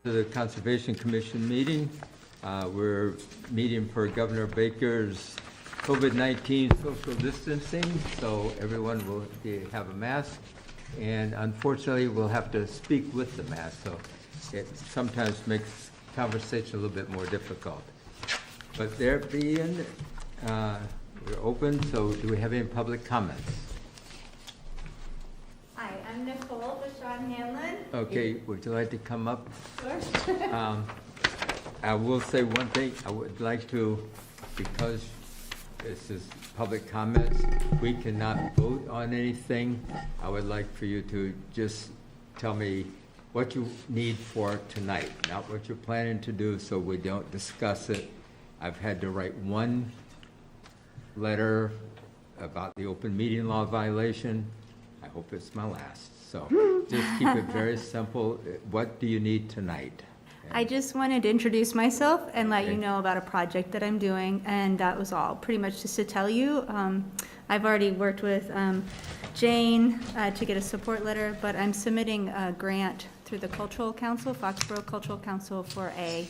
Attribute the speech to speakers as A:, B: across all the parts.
A: To the Conservation Commission meeting. We're meeting for Governor Baker's COVID-19 social distancing, so everyone will have a mask. And unfortunately, we'll have to speak with the mask, so it sometimes makes conversation a little bit more difficult. But there being, we're open, so do we have any public comments?
B: Hi, I'm Nicole Bashan Hanlon.
A: Okay, would you like to come up?
B: Sure.
A: I will say one thing, I would like to, because this is public comments, we cannot vote on anything. I would like for you to just tell me what you need for tonight, not what you're planning to do, so we don't discuss it. I've had to write one letter about the open meeting law violation. I hope it's my last. So just keep it very simple. What do you need tonight?
B: I just wanted to introduce myself and let you know about a project that I'm doing, and that was all. Pretty much just to tell you, I've already worked with Jane to get a support letter, but I'm submitting a grant through the Cultural Council, Foxborough Cultural Council, for a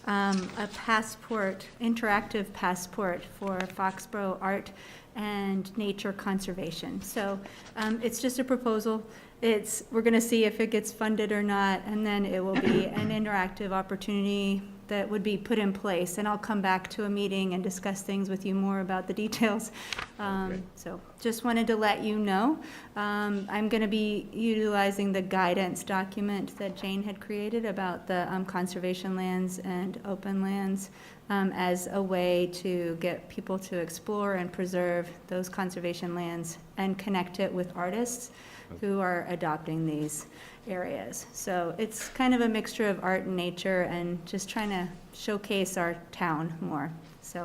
B: passport, interactive passport for Foxborough art and nature conservation. So it's just a proposal. We're going to see if it gets funded or not, and then it will be an interactive opportunity that would be put in place. And I'll come back to a meeting and discuss things with you more about the details. So just wanted to let you know. I'm going to be utilizing the guidance document that Jane had created about the conservation lands and open lands as a way to get people to explore and preserve those conservation lands and connect it with artists who are adopting these areas. So it's kind of a mixture of art and nature and just trying to showcase our town more. So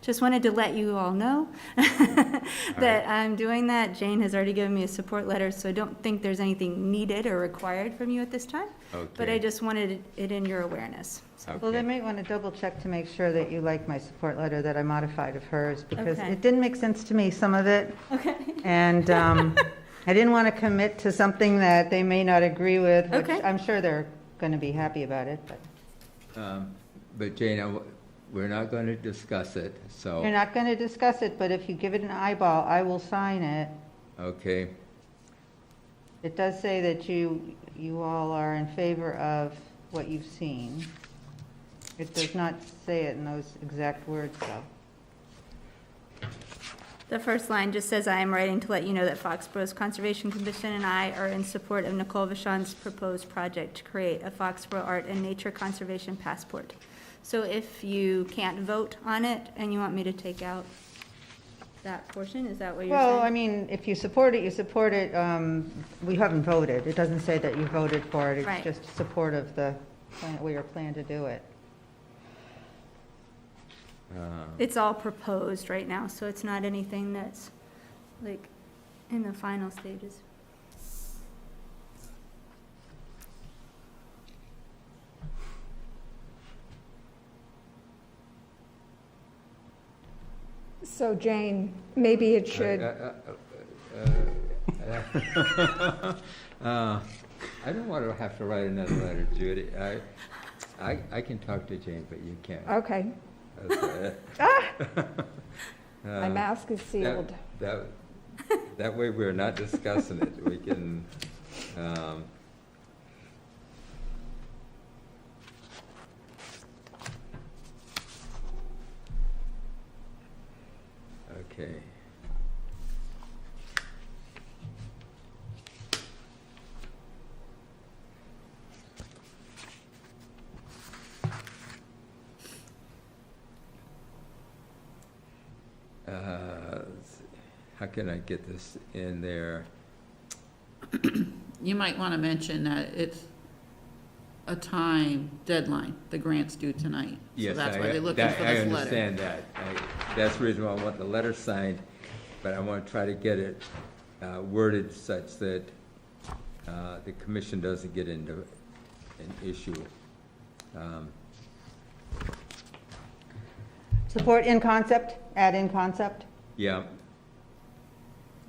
B: just wanted to let you all know that I'm doing that. Jane has already given me a support letter, so I don't think there's anything needed or required from you at this time. But I just wanted it in your awareness. So.
C: Well, they might want to double check to make sure that you like my support letter that I modified of hers, because it didn't make sense to me, some of it.
B: Okay.
C: And I didn't want to commit to something that they may not agree with, which I'm sure they're going to be happy about it.
A: But Jane, we're not going to discuss it, so.
C: You're not going to discuss it, but if you give it an eyeball, I will sign it.
A: Okay.
C: It does say that you all are in favor of what you've seen. It does not say it in those exact words, though.
B: The first line just says, I am writing to let you know that Foxborough's Conservation Commission and I are in support of Nicole Vachon's proposed project to create a Foxborough art and nature conservation passport. So if you can't vote on it and you want me to take out that portion, is that what you're saying?
C: Well, I mean, if you support it, you support it. We haven't voted. It doesn't say that you voted for it. It's just support of the plan, your plan to do it.
B: It's all proposed right now, so it's not anything that's like in the final stages.
D: So Jane, maybe it should.
A: I don't want to have to write another letter, Judy. I can talk to Jane, but you can't.
D: Okay. My mask is sealed.
A: That way we're not discussing it. We can. Okay. How can I get this in there?
E: You might want to mention that it's a time deadline. The grant's due tonight.
A: Yes,
E: so that's why they're looking for this letter.
A: I understand that. That's the reason why I want the letter signed, but I want to try to get it worded such that the commission doesn't get into an issue.
C: Support in concept, add in concept.
A: Yeah.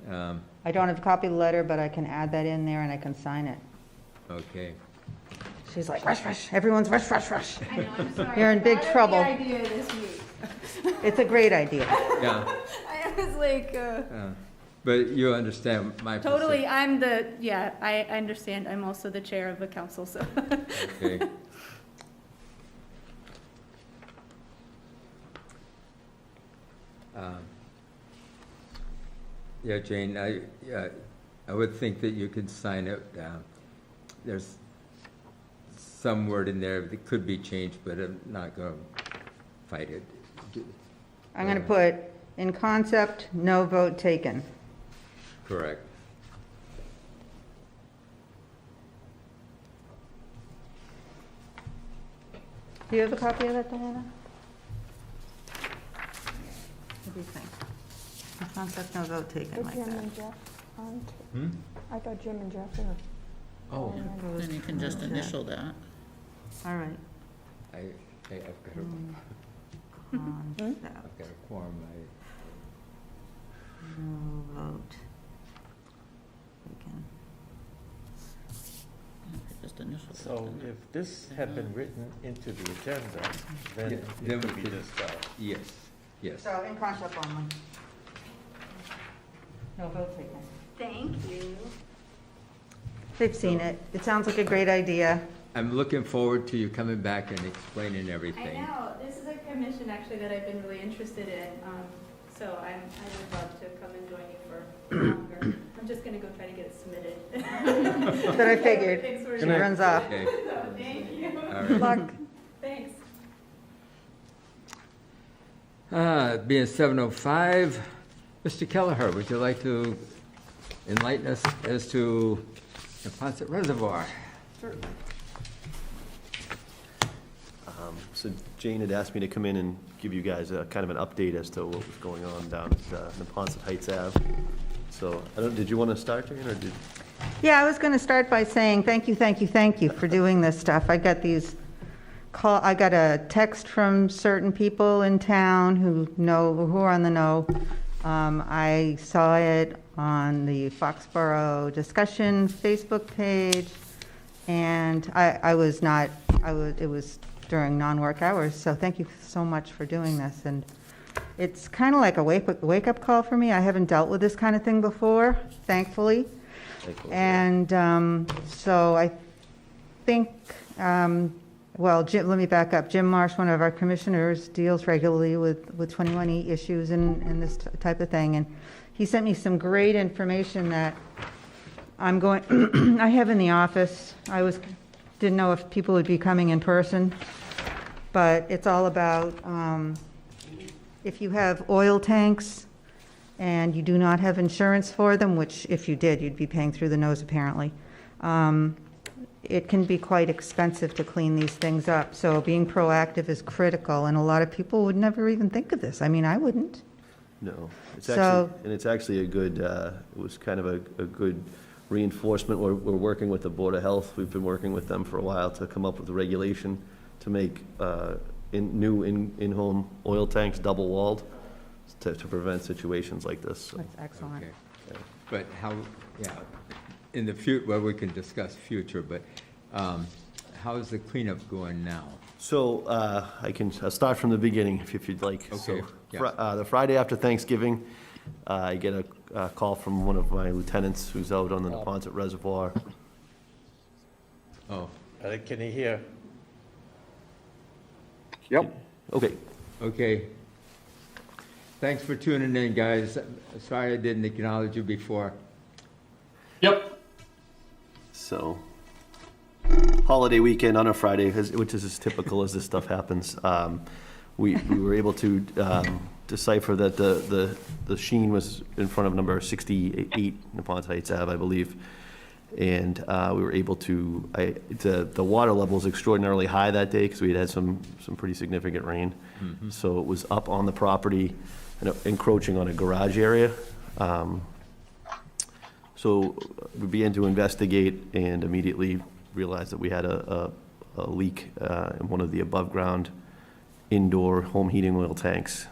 C: I don't have a copy of the letter, but I can add that in there and I can sign it.
A: Okay.
C: She's like, rush, rush, everyone's rush, rush, rush.
B: I know, I'm sorry.
C: You're in big
B: I thought of
C: trouble.
B: the idea this week.
C: It's a great idea.
A: Yeah,
B: I was like,
A: but you understand my position.
B: totally, I understand. I'm also the chair of the council, so.
A: Okay. Yeah, Jane, I would think that you could sign it. There's some word in there that could be changed, but I'm not going to fight it.
C: I'm going to put, in concept, no vote taken.
A: Correct.
C: Do you have a copy of that, Diana? What do you think? In concept, no vote taken
D: But
C: like
D: Jim
C: that.
D: and Jeff aren't.
A: Hmm?
D: I thought Jim and Jeff were.
A: Oh,
E: Then you can just initial that.
C: All right.
A: I've got
C: Concept,
A: I've got a quorum.
C: no vote taken.
E: Just initial. it.
F: So if this had been written into the agenda, then
A: Yeah, then
F: it could
A: we
F: be
A: could-
F: discussed.
A: Yes, yes.
C: So in concept only. No vote taken.
B: Thank you.
C: They've seen it. It sounds like a great idea.
A: I'm looking forward to you coming back and explaining
B: I
A: everything.
B: know, this is a commission actually that I've been really interested in, so I would love to come and join you for longer. I'm just gonna go try to get it submitted.
C: That's what I figured.
B: Thanks for
C: She runs off.
A: Okay,
B: So, thank you.
A: all
D: Good
A: right.
D: luck.
B: Thanks.
A: Being 7:05, Mr. Kelleher, would you like to enlighten us as to the Ponset Reservoir?
G: So Jane had asked me to come in and give you guys a kind of an update as to what was going on down at Neponset Heights Ave. So, did you want to start, Jane, or did?
C: Yeah, I was going to start by saying thank you for doing this stuff. I got a text from certain people in town who are on the know. I saw it on the Foxborough discussion Facebook page, and it was during non-work hours, so thank you so much for doing this. And it's kind of like a wake-up call for me. I haven't dealt with this kind of thing before, thankfully. And so I think, Jim, let me back up. Jim Marsh, one of our commissioners, deals regularly with 21E issues and this type of thing. And he sent me some great information that I have in the office. Didn't know if people would be coming in person, but it's all about if you have oil tanks and you do not have insurance for them, which if you did, you'd be paying through the nose apparently, it can be quite expensive to clean these things up. So being proactive is critical, and a lot of people would never even think of this. I mean, I wouldn't.
G: No.
C: So-
G: It's actually a good, it was kind of a good reinforcement. We're working with the Board of Health. We've been working with them for a while to come up with a regulation to make new in-home oil tanks double-walled to prevent situations like this. So,
C: That's excellent.
A: Okay. But in the future, well, we can discuss future, but how's the cleanup going now?
G: So I'll start from the beginning if you'd like.
A: Okay,
G: So,
A: yeah.
G: the Friday after Thanksgiving, I get a call from one of my lieutenants who's out on the Neponset Reservoir.
A: Oh,
F: Can you hear?
H: Yep.
G: Okay.
A: okay. Thanks for tuning in, guys. Sorry I didn't acknowledge you before.
H: Yep.
G: So, holiday weekend on a Friday, which is as typical as this stuff happens. We were able to decipher that the sheen was in front of number 68 Neponset Heights Ave, I believe. And we were able to, the water level was extraordinarily high that day because we had some pretty significant rain.
A: Mm-hmm.
G: So it was up on the property and encroaching on a garage area. So we began to investigate and immediately realized that we had a leak in one of the above-ground indoor home heating oil tanks.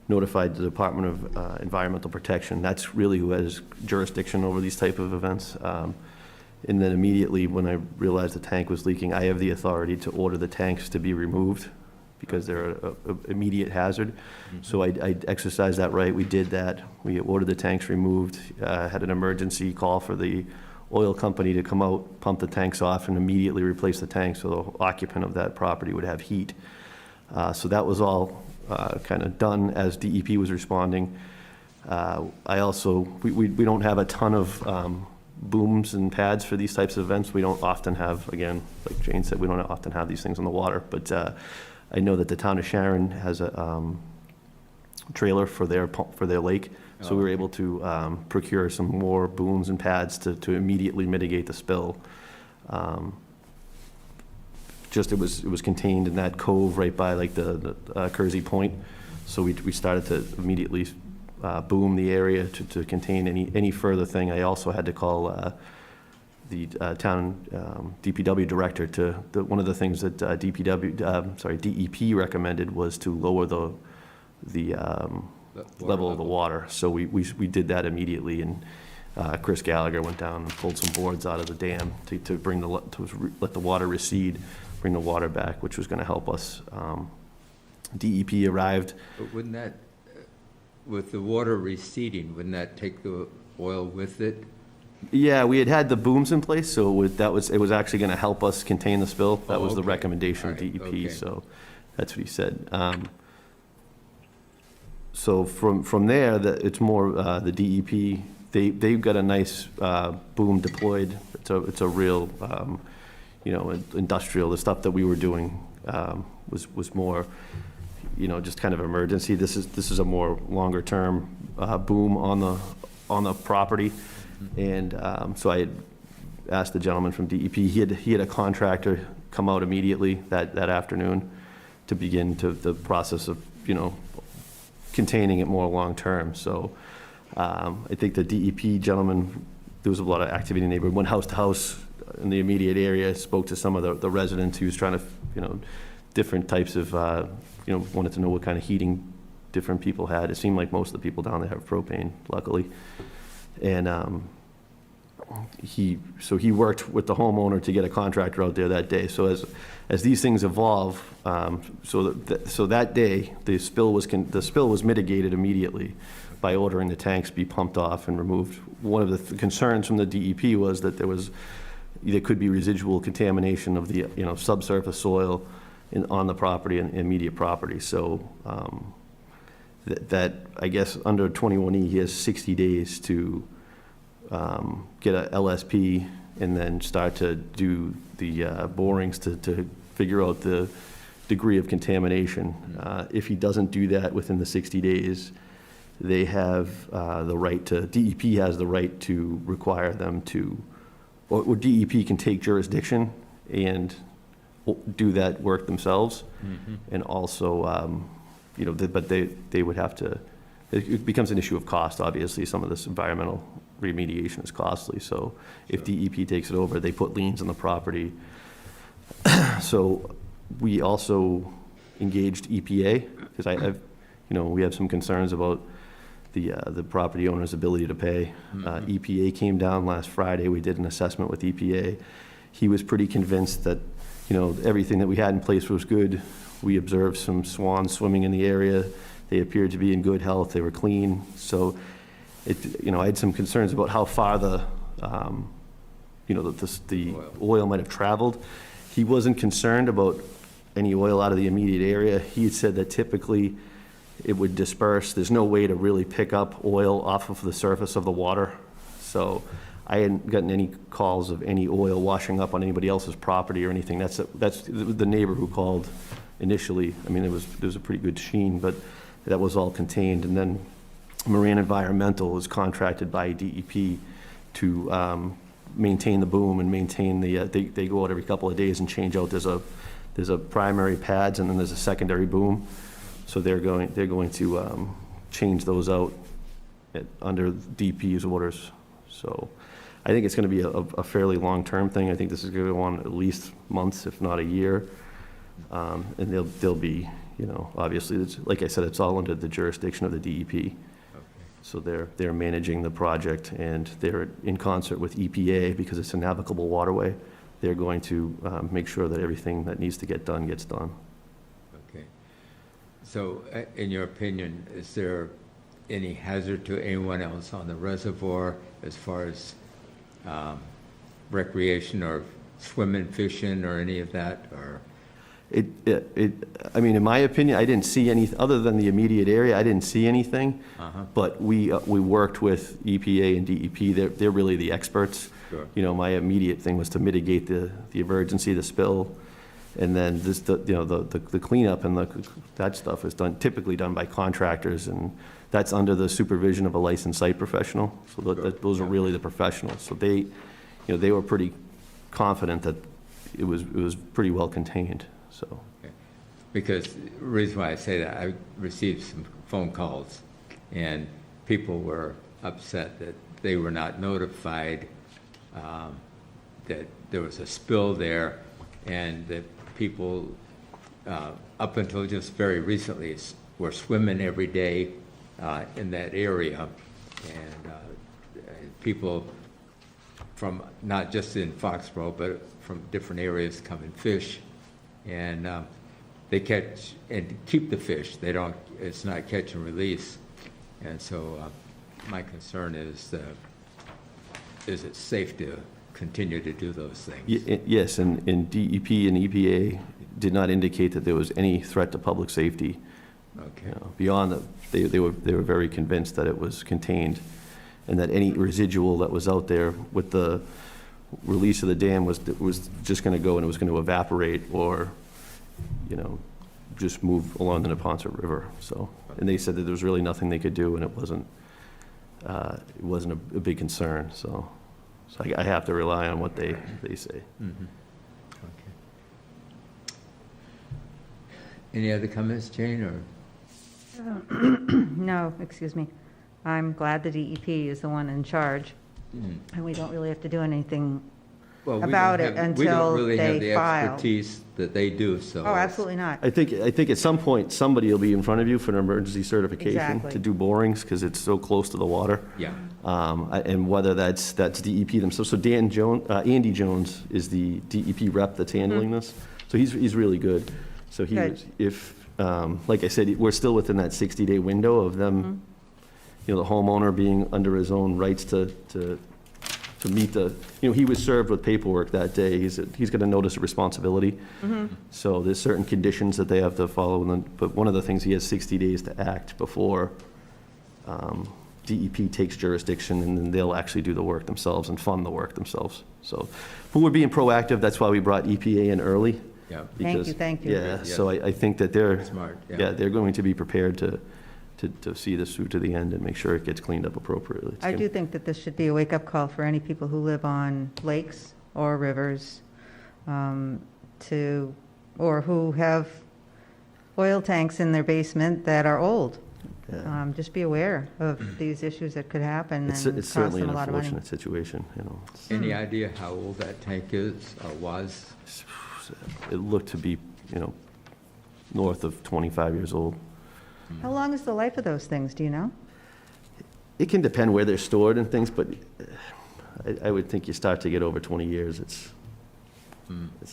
G: Notified the Department of Environmental Protection. That's really who has jurisdiction over these type of events. And then immediately, when I realized the tank was leaking, I have the authority to order the tanks to be removed because they're a immediate hazard. So I exercised that right. We did that. We ordered the tanks removed, had an emergency call for the oil company to come out, pump the tanks off, and immediately replace the tanks so the occupant of that property would have heat. So that was all kind of done as DEP was responding. I also, we don't have a ton of booms and pads for these types of events. We don't often have, again, like Jane said, we don't often have these things on the water, but I know that the town of Sharon has a trailer for their lake, so we were able to procure some more booms and pads to immediately mitigate the spill. Just it was contained in that cove right by like the Kersey Point, so we started to immediately boom the area to contain any further thing. I also had to call the town DPW director one of the things that DEP recommended was to lower the level of the water. So we did that immediately, and Chris Gallagher went down and pulled some boards out of the dam to let the water recede, bring the water back, which was going to help us. DEP arrived.
A: But wouldn't that, with the water receding, wouldn't that take the oil with it?
G: Yeah, we had the booms in place, so it was actually going to help us contain the spill. That was the
A: Okay.
G: recommendation of
A: All right,
G: DEP,
A: okay.
G: so that's what he said. So from there, it's more the DEP. They've got a nice boom deployed. It's a real, industrial. The stuff that we were doing was more, just kind of emergency. This is a more longer term boom on the property. And so I had asked the gentleman from DEP, he had a contractor come out immediately that afternoon to begin the process of, containing it more long-term. So I think the DEP gentleman, there was a lot of activity in the neighborhood, went house to house in the immediate area, spoke to some of the residents. He was trying to, different types of, wanted to know what kind of heating different people had. It seemed like most of the people down there have propane, luckily. And he worked with the homeowner to get a contractor out there that day. So as these things evolve, so that day the spill was mitigated immediately by ordering the tanks be pumped off and removed. One of the concerns from the DEP was that there could be residual contamination of the subsurface soil on the property and immediate property. So that I guess under 21E he has 60 days to get a LSP and then start to do the borings to figure out the degree of contamination. If he doesn't do that within the 60 days, they have the right to, DEP has the right to require them to, or DEP can take jurisdiction and do that work themselves. And also, but they would have to, it becomes an issue of cost, obviously. Some of this environmental remediation is costly. So if DEP takes it over, they put liens on the property. So we also engaged EPA because we have some concerns about the property owner's ability to pay. EPA came down last Friday. We did an assessment with EPA. He was pretty convinced that everything that we had in place was good. We observed some swans swimming in the area. They appeared to be in good health. They were clean. So I had some concerns about how far the oil might have traveled. He wasn't concerned about any oil out of the immediate area. He had said that typically it would disperse. There's no way to really pick up oil off of the surface of the water. So I hadn't gotten any calls of any oil washing up on anybody else's property or anything. That's the neighbor who called initially. I mean, there was a pretty good sheen, but that was all contained. And then Moran Environmental is contracted by DEP to maintain the boom and maintain they go out every couple of days and change out. There's a primary pads and then there's a secondary boom. So they're going to change those out under DEP's orders. So I think it's going to be a fairly long-term thing. I think this is going to go on at least months, if not a year. And they'll be, obviously, like I said, it's all under the jurisdiction of the DEP. So they're managing the project, and they're in concert with EPA, because it's a navigable waterway. They're going to make sure that everything that needs to get done gets done.
A: Okay. So, in your opinion, is there any hazard to anyone else on the reservoir as far as recreation or swimming, fishing, or any of that, or?
G: I mean, in my opinion, I didn't see any, other than the immediate area, I didn't see anything.
A: Uh-huh.
G: But we worked with EPA and DEP, they're really the experts.
A: Sure.
G: You know, my immediate thing was to mitigate the emergency, the spill, and then the cleanup and that stuff is typically done by contractors, and that's under the supervision of a licensed site professional. So those are really the professionals. So they were pretty confident that it was pretty well contained, so.
A: Okay. Because the reason why I say that, I received some phone calls, and people were upset that they were not notified that there was a spill there, and that people, up until just very recently, were swimming every day in that area, and people from not just in Foxborough, but from different areas come and fish, and they catch and keep the fish. They don't. It's not catch and release, and so my concern is it safe to continue to do those things?
G: Yes, and DEP and EPA did not indicate that there was any threat to public safety.
A: Okay.
G: You know, beyond that, they were very convinced that it was contained, and that any residual that was out there with the release of the dam was just going to go, and it was going to evaporate, or, you know, just move along the Neponset River. So, and they said that there was really nothing they could do, and it wasn't a big concern. So I have to rely on what they say.
A: Mm-hmm. Okay. Any other comments, Jane, or?
C: No, excuse me. I'm glad the DEP is the one in charge,
A: Mm.
C: and we don't really have to do anything.
A: Well, we don't
C: About it
A: have- we don't
C: until
A: really have
C: they
A: the
C: file.
A: expertise that they do, so.
C: Oh, absolutely not.
G: I think at some point, somebody will be in front of you for an emergency certification
C: Exactly.
G: to do borings, because it's so close to the water.
A: Yeah.
G: And whether that's DEP themselves. So Andy Jones is the DEP rep that's handling this. So he's really good. So he
C: Good.
G: was, if, like I said, we're still within that 60-day window of them, you know, the homeowner being under his own rights to meet the, you know, he was served with paperwork that day. He's got a notice of responsibility. So there's certain conditions that they have to follow, but one of the things, he has 60 days to act before DEP takes jurisdiction, and then they'll actually do the work themselves and fund the work themselves. So, but we're being proactive. That's why we brought EPA in early.
A: Yeah.
G: because-
C: Thank you.
G: Yeah,
A: Yes.
G: so I think that they're,
A: Smart, yeah.
G: yeah, they're going to be prepared to see this through to the end and make sure it gets cleaned up appropriately. It's
C: I
G: gonna-
C: do think that this should be a wake-up call for any people who live on lakes or rivers, or who have oil tanks in their basement that are old.
G: Yeah.
C: Just be aware of these issues that could happen and
G: It's
C: cost
G: certainly
C: them
G: an
C: a lot of money.
G: unfortunate situation, you know.
A: Any idea how old that tank is or was?
G: It looked to be, you know, north of 25 years old.
C: How long is the life of those things, do you know?
G: It can depend where they're stored and things, but I would think you start to get over 20 years, it's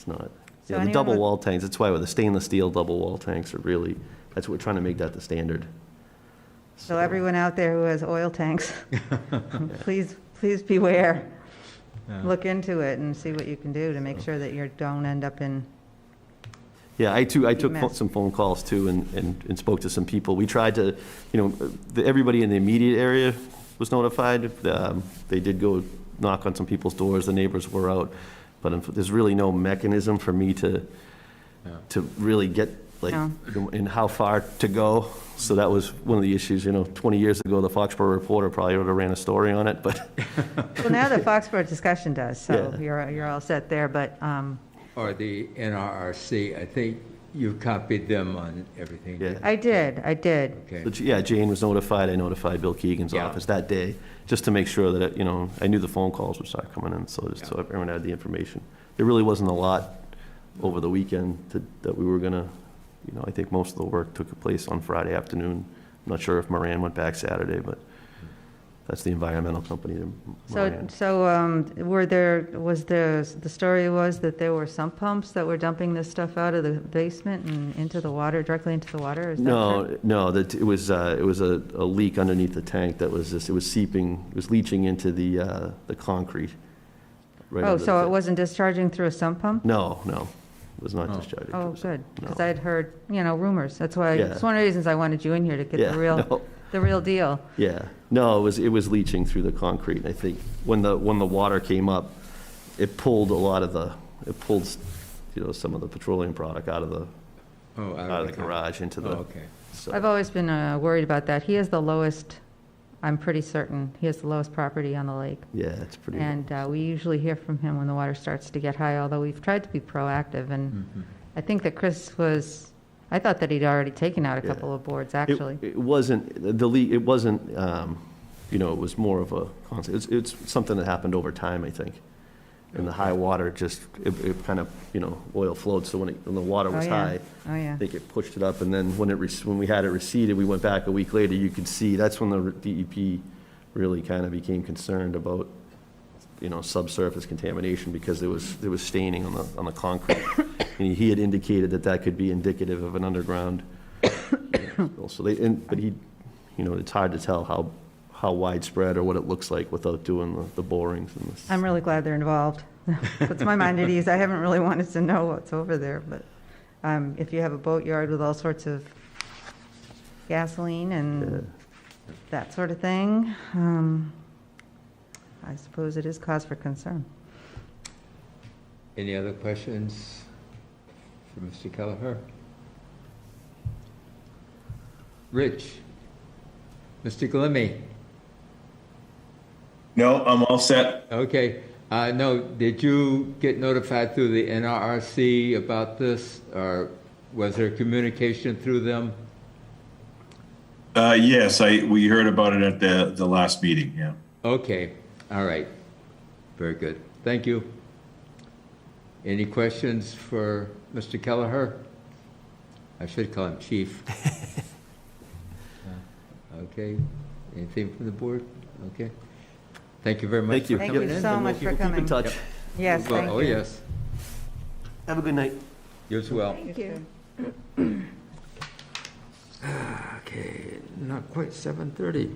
G: not.
C: So
G: Yeah, the
C: anyone
G: double
C: with-
G: wall tanks, that's why with the stainless steel double wall tanks are really, that's what we're trying to make that the standard.
C: So everyone out there who has oil tanks, please beware. Look into it and see what you can do to make sure that you don't end up in,
G: Yeah, I took
C: mess.
G: some phone calls too, and spoke to some people. We tried to, you know, everybody in the immediate area was notified. They did go knock on some people's doors, the neighbors were out, but there's really no mechanism for me to really get, like,
C: No.
G: and how far to go. So that was one of the issues, you know, 20 years ago, the Foxborough Reporter probably would have ran a story on it, but
C: well, now the Foxborough discussion does, so
G: Yeah.
C: you're all set there, but,
A: Or the NRRC, I think you copied them on everything.
G: Yeah.
A: didn't
C: I did.
A: Okay.
G: But, yeah, Jane was notified. I notified Bill Keegan's
A: Yeah.
G: office that day, just to make sure that, you know, I knew the phone calls would start coming in, so just so everyone had the information. There really wasn't a lot over the weekend that we were gonna, you know, I think most of the work took place on Friday afternoon. I'm not sure if Moran went back Saturday, but That's the environmental company.
C: The story was that there were sump pumps that were dumping this stuff out of the basement and into the water, directly into the water? Is that true?
G: No, that it was a leak underneath the tank that was it was seeping, it was leaching into the concrete. Right
C: Oh,
G: under
C: so
G: the-
C: it wasn't discharging through a sump pump?
G: No, it was not discharging.
C: Oh, good, because
G: No.
C: I'd heard, rumors. That's why,
G: Yeah.
C: it's one of the reasons I wanted you in here, to get
G: Yeah,
C: the real deal.
G: Yeah, no, it was leaching through the concrete. I think when the water came up, it pulled some of the petroleum product out of the garage into the.
A: Okay.
G: So,
C: I've always been worried about that. He has the lowest, I'm pretty certain, he has the lowest property on the lake.
G: yeah, it's pretty.
C: And we usually hear from him when the water starts to get high, although we've tried to be proactive. And I think that I thought that he'd already taken out a
G: Yeah.
C: couple of boards, actually.
G: It wasn't, the leak, it wasn't, it was more of a constant, it's something that happened over time, I think. And the high water just, it kind of, oil flowed, so when the water was
C: Oh, yeah.
G: high,
C: Oh, yeah.
G: I think it pushed it up, and then when we had it receded, we went back a week later, you could see, that's when the DEP really kind of became concerned about, subsurface contamination, because there was staining on the concrete. And he had indicated that could be indicative of an underground. So it's hard to tell how widespread or what it looks like without doing the borings and this.
C: I'm really glad they're involved. Puts my mind at ease. I haven't really wanted to know what's over there, but if you have a boatyard with all sorts of gasoline and that sort of thing, I suppose it is cause for concern.
A: Any other questions for Mr. Kelleher? Rich? Mr. Glimmy?
H: No, I'm all set.
A: Okay. No, did you get notified through the NRRC about this, or was there communication through them?
H: Yes, we heard about it at the last meeting, yeah.
A: Okay, all right. Very good. Thank you. Any questions for Mr. Kelleher? I should call him chief. Okay, anything from the board? Okay. Thank you very much.
G: Thank you.
A: for
C: Thank
A: coming
C: you
A: in,
C: so
A: and
C: much
A: we'll
C: for
G: Keep in
C: coming.
G: touch.
C: Yes,
A: Well,
C: thank you.
A: oh, yes.
G: Have a good night.
A: You as well.
C: Thank you.
A: Okay, not quite 7:30.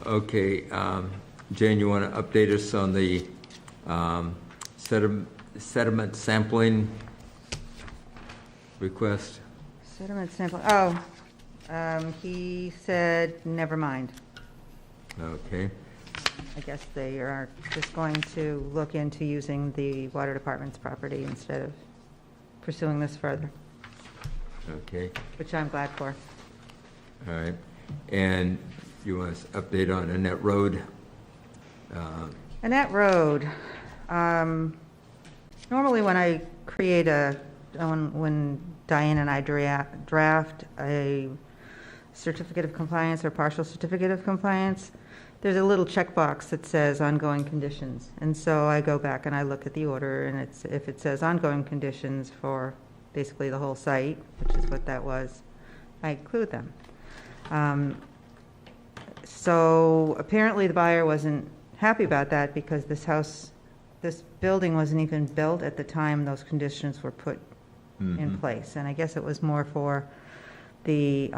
A: Okay, Jane, you want to update us on the sediment sampling request?
C: Sediment sample, he said, never mind.
A: Okay,
C: I guess they are just going to look into using the water department's property instead of pursuing this further,
A: okay,
C: which I'm glad for.
A: all right. And you want us to update on Annette Road?
C: Annette Road, normally when I create when Diane and I draft a certificate of compliance or partial certificate of compliance, there's a little checkbox that says ongoing conditions. And so I go back and I look at the order, and if it says ongoing conditions for basically the whole site, which is what that was, I include them. So apparently the buyer wasn't happy about that, because this building wasn't even built at the time those conditions were put in place. And I guess it was more for the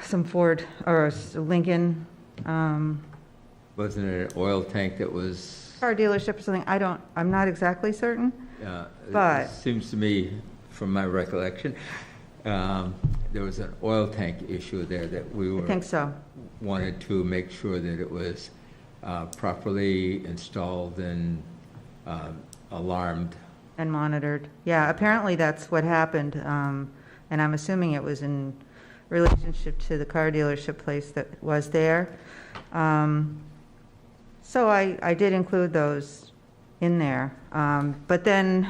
C: some Ford or Lincoln
A: Wasn't it an oil tank that was?
C: car dealership or something. I'm not exactly certain. But-
A: It seems to me, from my recollection, there was an oil tank issue there that we
C: I think so.
A: wanted to make sure that it was properly installed and alarmed.
C: And monitored. Yeah, apparently that's what happened. And I'm assuming it was in relationship to the car dealership place that was there. So I did include those in there. But then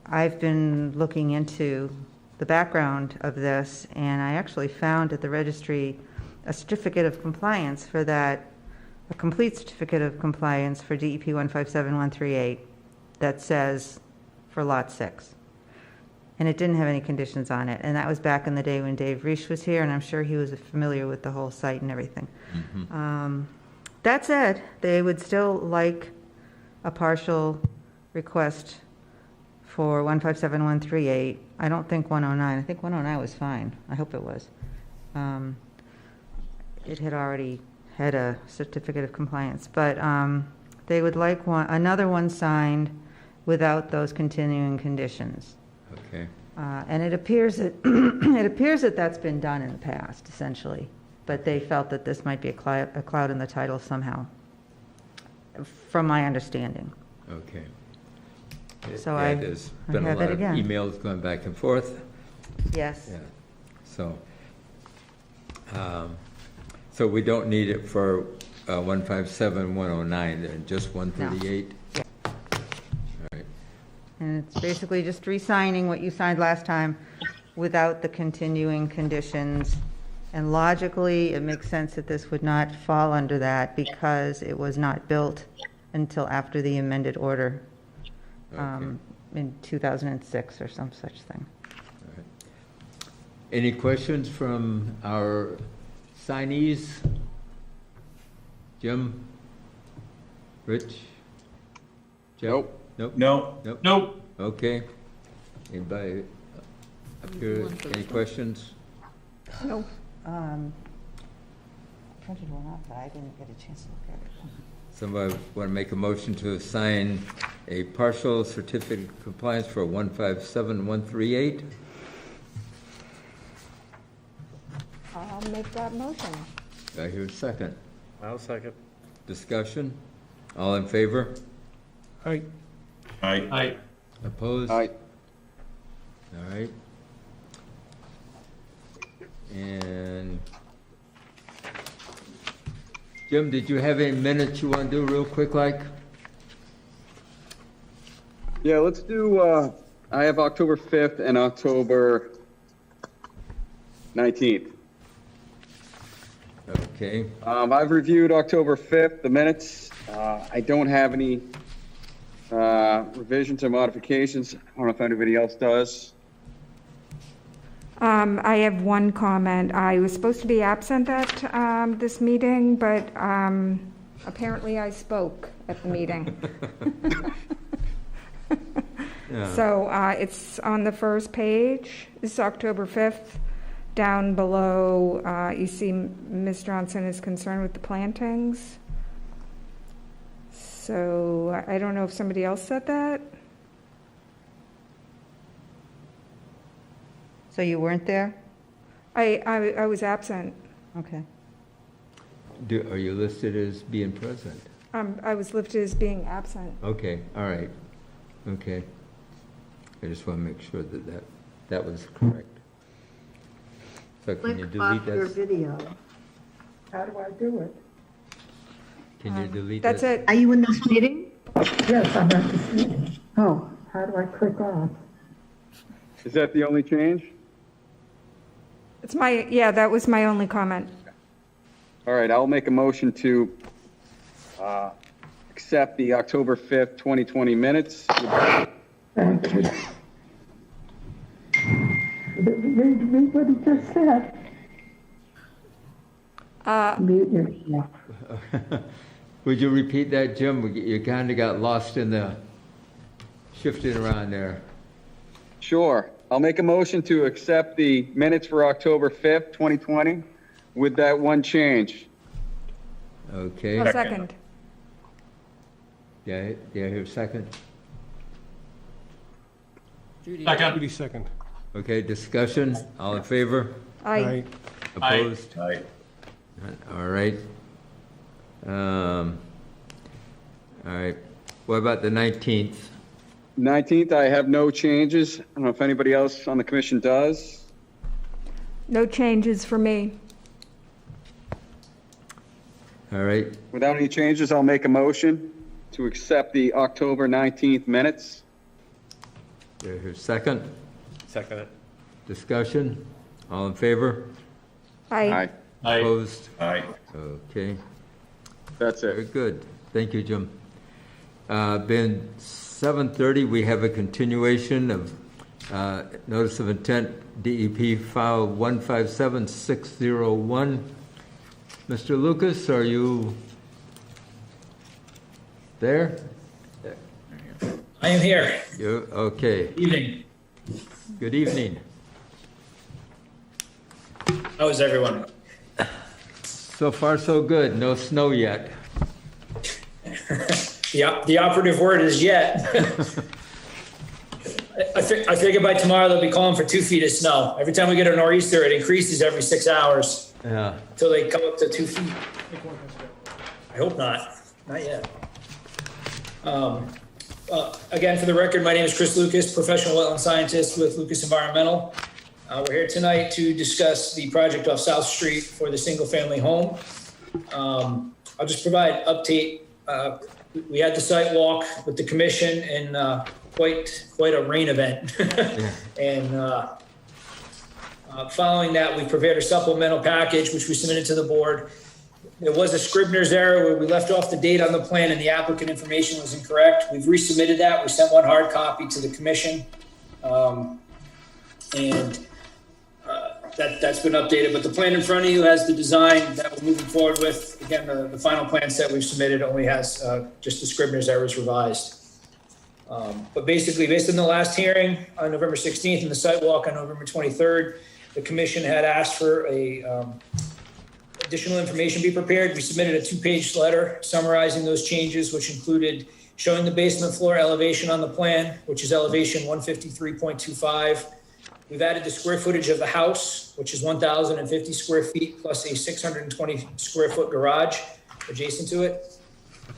C: I've been looking into the background of this, and I actually found at the registry a certificate of compliance for that, a complete certificate of compliance for DEP 157138 that says for Lot 6. and it didn't have any conditions on it. And that was back in the day when Dave Reich was here, and I'm sure he was familiar with the whole site and everything. That said, they would still like a partial request for 157-138. I don't think 109. I think 109 was fine. I hope it was. It had already had a certificate of compliance, but they would like another one signed without those continuing conditions.
A: Okay.
C: And it appears that, it appears that that's been done in the past, essentially, but they felt that this might be a cloud in the title somehow, from my understanding.
A: Okay.
C: So
A: Yeah,
C: I
A: there's been a
C: have
A: lot
C: it
A: of
C: again.
A: emails going back and forth.
C: Yes.
A: Yeah. So we don't need it for 157, 109, then just 138? All right.
C: And it's basically just re-signing what you signed last time without the continuing conditions. And logically, it makes sense that this would not fall under that because it was not built until after the amended order in 2006 or some such thing.
A: Any questions from our signees? Jim? Rich? Jeff? Nope.
H: No,
A: Nope.
H: nope.
A: Okay. Anybody up here, any questions?
D: No.
C: Printed one out, but I didn't get a chance to look at it.
A: Somebody want to make a motion to assign a partial certificate of compliance for 157-138?
D: I'll make that motion.
A: Do I hear a second?
F: I'll second.
A: Discussion? All in favor?
F: Aye.
H: Aye.
A: Opposed?
G: Aye.
A: All right. And Jim, did you have any minutes you want to do real quick like?
I: Yeah, let's do, I have October 5th and October 19th.
A: Okay,
I: I've reviewed October 5th, the minutes. I don't have any revisions or modifications. I don't know if anybody else does.
D: I have one comment. I was supposed to be absent at this meeting, but apparently I spoke at the meeting.
A: yeah,
D: So it's on the first page. This is October 5th. Down below, you see Ms. Johnson is concerned with the plantings. So I don't know if somebody else said that.
C: So you weren't there?
D: I was absent.
C: Okay.
A: are you listed as being present?
D: I was listed as being absent.
A: Okay, all right, okay. I just want to make sure that was correct. So can you delete that?
J: video. How do I do it?
A: Can you delete
D: That's
A: that?
D: it.
J: Are you in this meeting? Yes, I'm at this meeting. Oh, how do I click off?
I: Is that the only change?
D: Yeah, that was my only comment.
I: All right, I'll make a motion to accept the October 5th, 2020 minutes.
J: Thank you. Read what he just said. Mute yourself.
A: Would you repeat that, Jim? You kind of got lost in the shifting around there.
I: Sure. I'll make a motion to accept the minutes for October 5th, 2020, with that one change.
A: Okay.
D: A second.
A: Yeah, I hear a second?
E: Judy?
F: Judy second.
A: Okay, discussion, all in favor?
D: Aye.
A: Opposed?
H: Aye.
A: All right. All right, what about the 19th?
I: 19th, I have no changes. I don't know if anybody else on the commission does.
D: No changes for me.
A: All right,
I: Without any changes, I'll make a motion to accept the October 19th minutes.
A: do I hear a second?
F: Second it.
A: Discussion, all in favor?
D: Aye.
A: Opposed?
H: Aye.
A: Okay,
I: That's
A: very
I: it.
A: good. Thank you, Jim. Been 7:30, we have a continuation of Notice of intent, DEP file 157601. Mr. Lucas, are you there?
K: I am here.
A: You, okay.
K: Evening.
A: Good evening.
K: How is everyone?
A: So far, so good. No snow yet.
K: The operative word is yet. I figure by tomorrow they'll be calling for 2 feet of snow. Every time we get a nor'easter, it increases every 6 hours
A: Yeah.
K: until they come up to 2 feet. I hope not. Not yet. Again, for the record, my name is Chris Lucas, professional wetland scientist with Lucas Environmental. We're here tonight to discuss the project off South Street for the single-family home. I'll just provide update. We had the site walk with the commission and quite a rain event. And following that, we prepared a supplemental package, which we submitted to the board. There was a Scribner's error where we left off the date on the plan and the applicant information was incorrect. We've resubmitted that. We sent one hard copy to the commission. That's been updated, but the plan in front of you has the design that we're moving forward with. Again, the final plan set we've submitted only has just the Scribner's errors revised. But basically, based on the last hearing on November 16th and the site walk on November 23rd, the commission had asked for additional information be prepared. We submitted a 2-page letter summarizing those changes, which included showing the basement floor elevation on the plan, which is elevation 153.25. We've added the square footage of the house, which is 1,050 square feet plus a 620 square foot garage adjacent to it.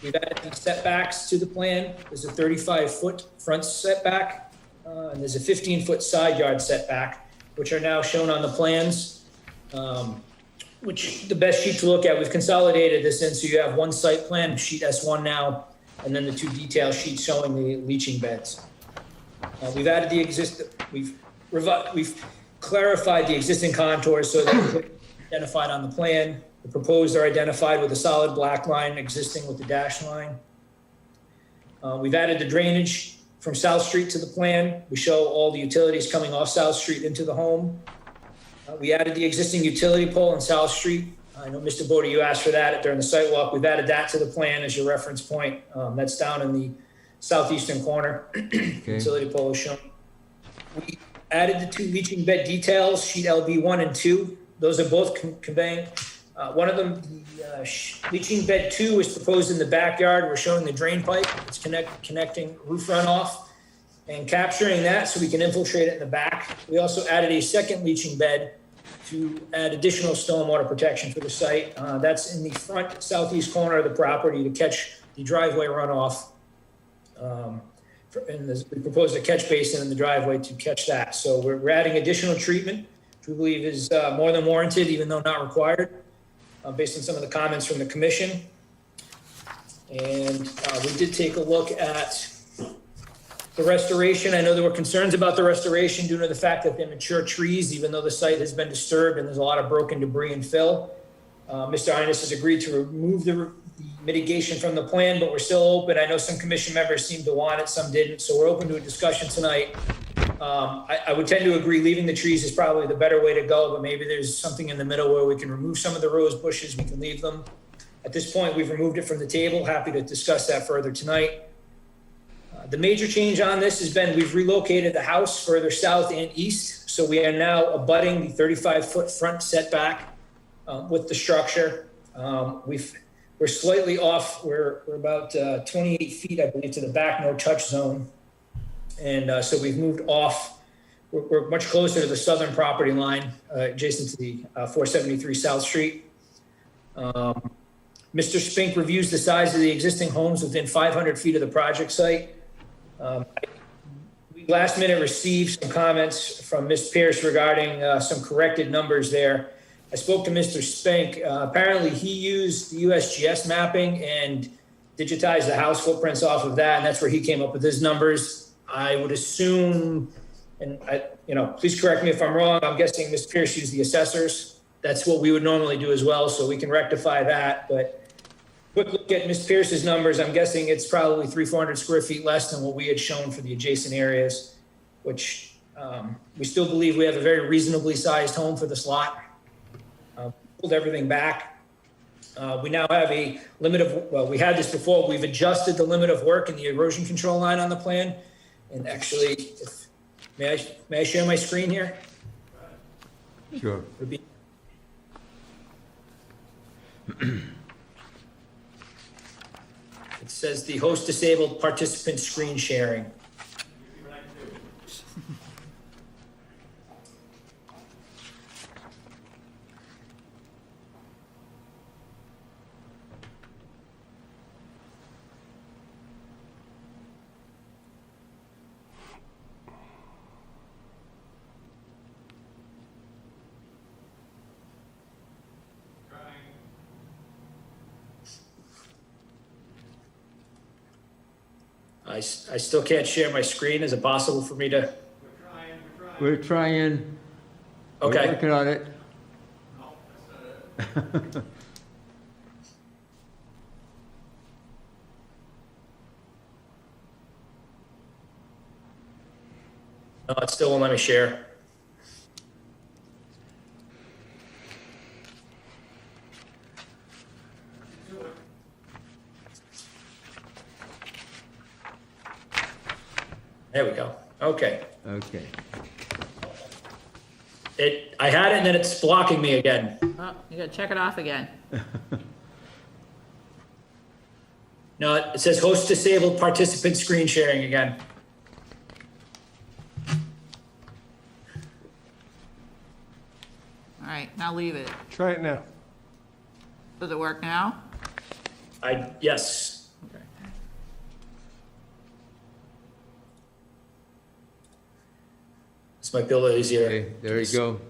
K: We've added the setbacks to the plan. There's a 35-foot front setback, and there's a 15-foot side yard setback, which are now shown on the plans. Which the best sheet to look at, we've consolidated this in so you have one site plan, sheet S1 now, and then the 2 detail sheets showing the leaching beds. We've added we've clarified the existing contours so that they're identified on the plan. The proposed are identified with a solid black line existing with the dash line. We've added the drainage from South Street to the plan. We show all the utilities coming off South Street into the home. We added the existing utility pole on South Street. I know, Mr. Bodie, you asked for that during the site walk. We've added that to the plan as your reference point. That's down in the southeastern corner.
A: Okay.
K: Utility pole is shown. We added the 2 leaching bed details, sheet LB1 and 2. Those are both conveying. One of them, the leaching bed 2 is proposed in the backyard. We're showing the drain pipe. It's connecting roof runoff and capturing that so we can infiltrate it in the back. We also added a second leaching bed to add additional stormwater protection for the site. That's in the front southeast corner of the property to catch the driveway runoff. And we proposed a catch basin in the driveway to catch that. So we're adding additional treatment, which we believe is more than warranted, even though not required, based on some of the comments from the commission. And we did take a look at the restoration. I know there were concerns about the restoration due to the fact that they're mature trees, even though the site has been disturbed and there's a lot of broken debris and fill. Mr. Innes has agreed to remove the mitigation from the plan, but we're still open. I know some commission members seemed to want it, some didn't, so we're open to a discussion tonight. I would tend to agree leaving the trees is probably the better way to go, but maybe there's something in the middle where we can remove some of the rose bushes, we can leave them. At this point, we've removed it from the table. Happy to discuss that further tonight. The major change on this has been we've relocated the house further south and east, so we are now abutting the 35-foot front setback with the structure. We're slightly off. We're about 28 feet, I believe, to the back no touch zone, and so we've moved off. We're much closer to the southern property line, adjacent to the 473 South Street. Mr. Spink reviews the size of the existing homes within 500 feet of the project site. We last minute received some comments from Ms. Pierce regarding some corrected numbers there. I spoke to Mr. Spink. Apparently he used the USGS mapping and digitized the house footprints off of that, and that's where he came up with his numbers. I would assume, and please correct me if I'm wrong, I'm guessing Ms. Pierce used the assessors. That's what we would normally do as well, so we can rectify that. But quick look at Ms. Pierce's numbers. I'm guessing it's probably 300-400 square feet less than what we had shown for the adjacent areas, which We still believe we have a very reasonably sized home for this lot. Pulled everything back. We now have a limit of, well, we had this before, we've adjusted the limit of work and the erosion control line on the plan. And actually, may I share my screen here?
A: Sure.
K: Would be- It says the host disabled participant screen sharing. I still can't share my screen. Is it possible for me to?
A: We're trying. We're
K: Okay.
A: working on it.
K: No, it still won't let me share. There we go. Okay.
A: Okay.
K: I had it and then it's blocking me again.
E: Oh, you gotta check it off again.
K: No, it says host disabled participant screen sharing again.
E: All right, now leave it.
F: Try it now.
E: Does it work now?
K: Yes.
E: Okay.
K: This might be a little easier.
A: Okay, there you go.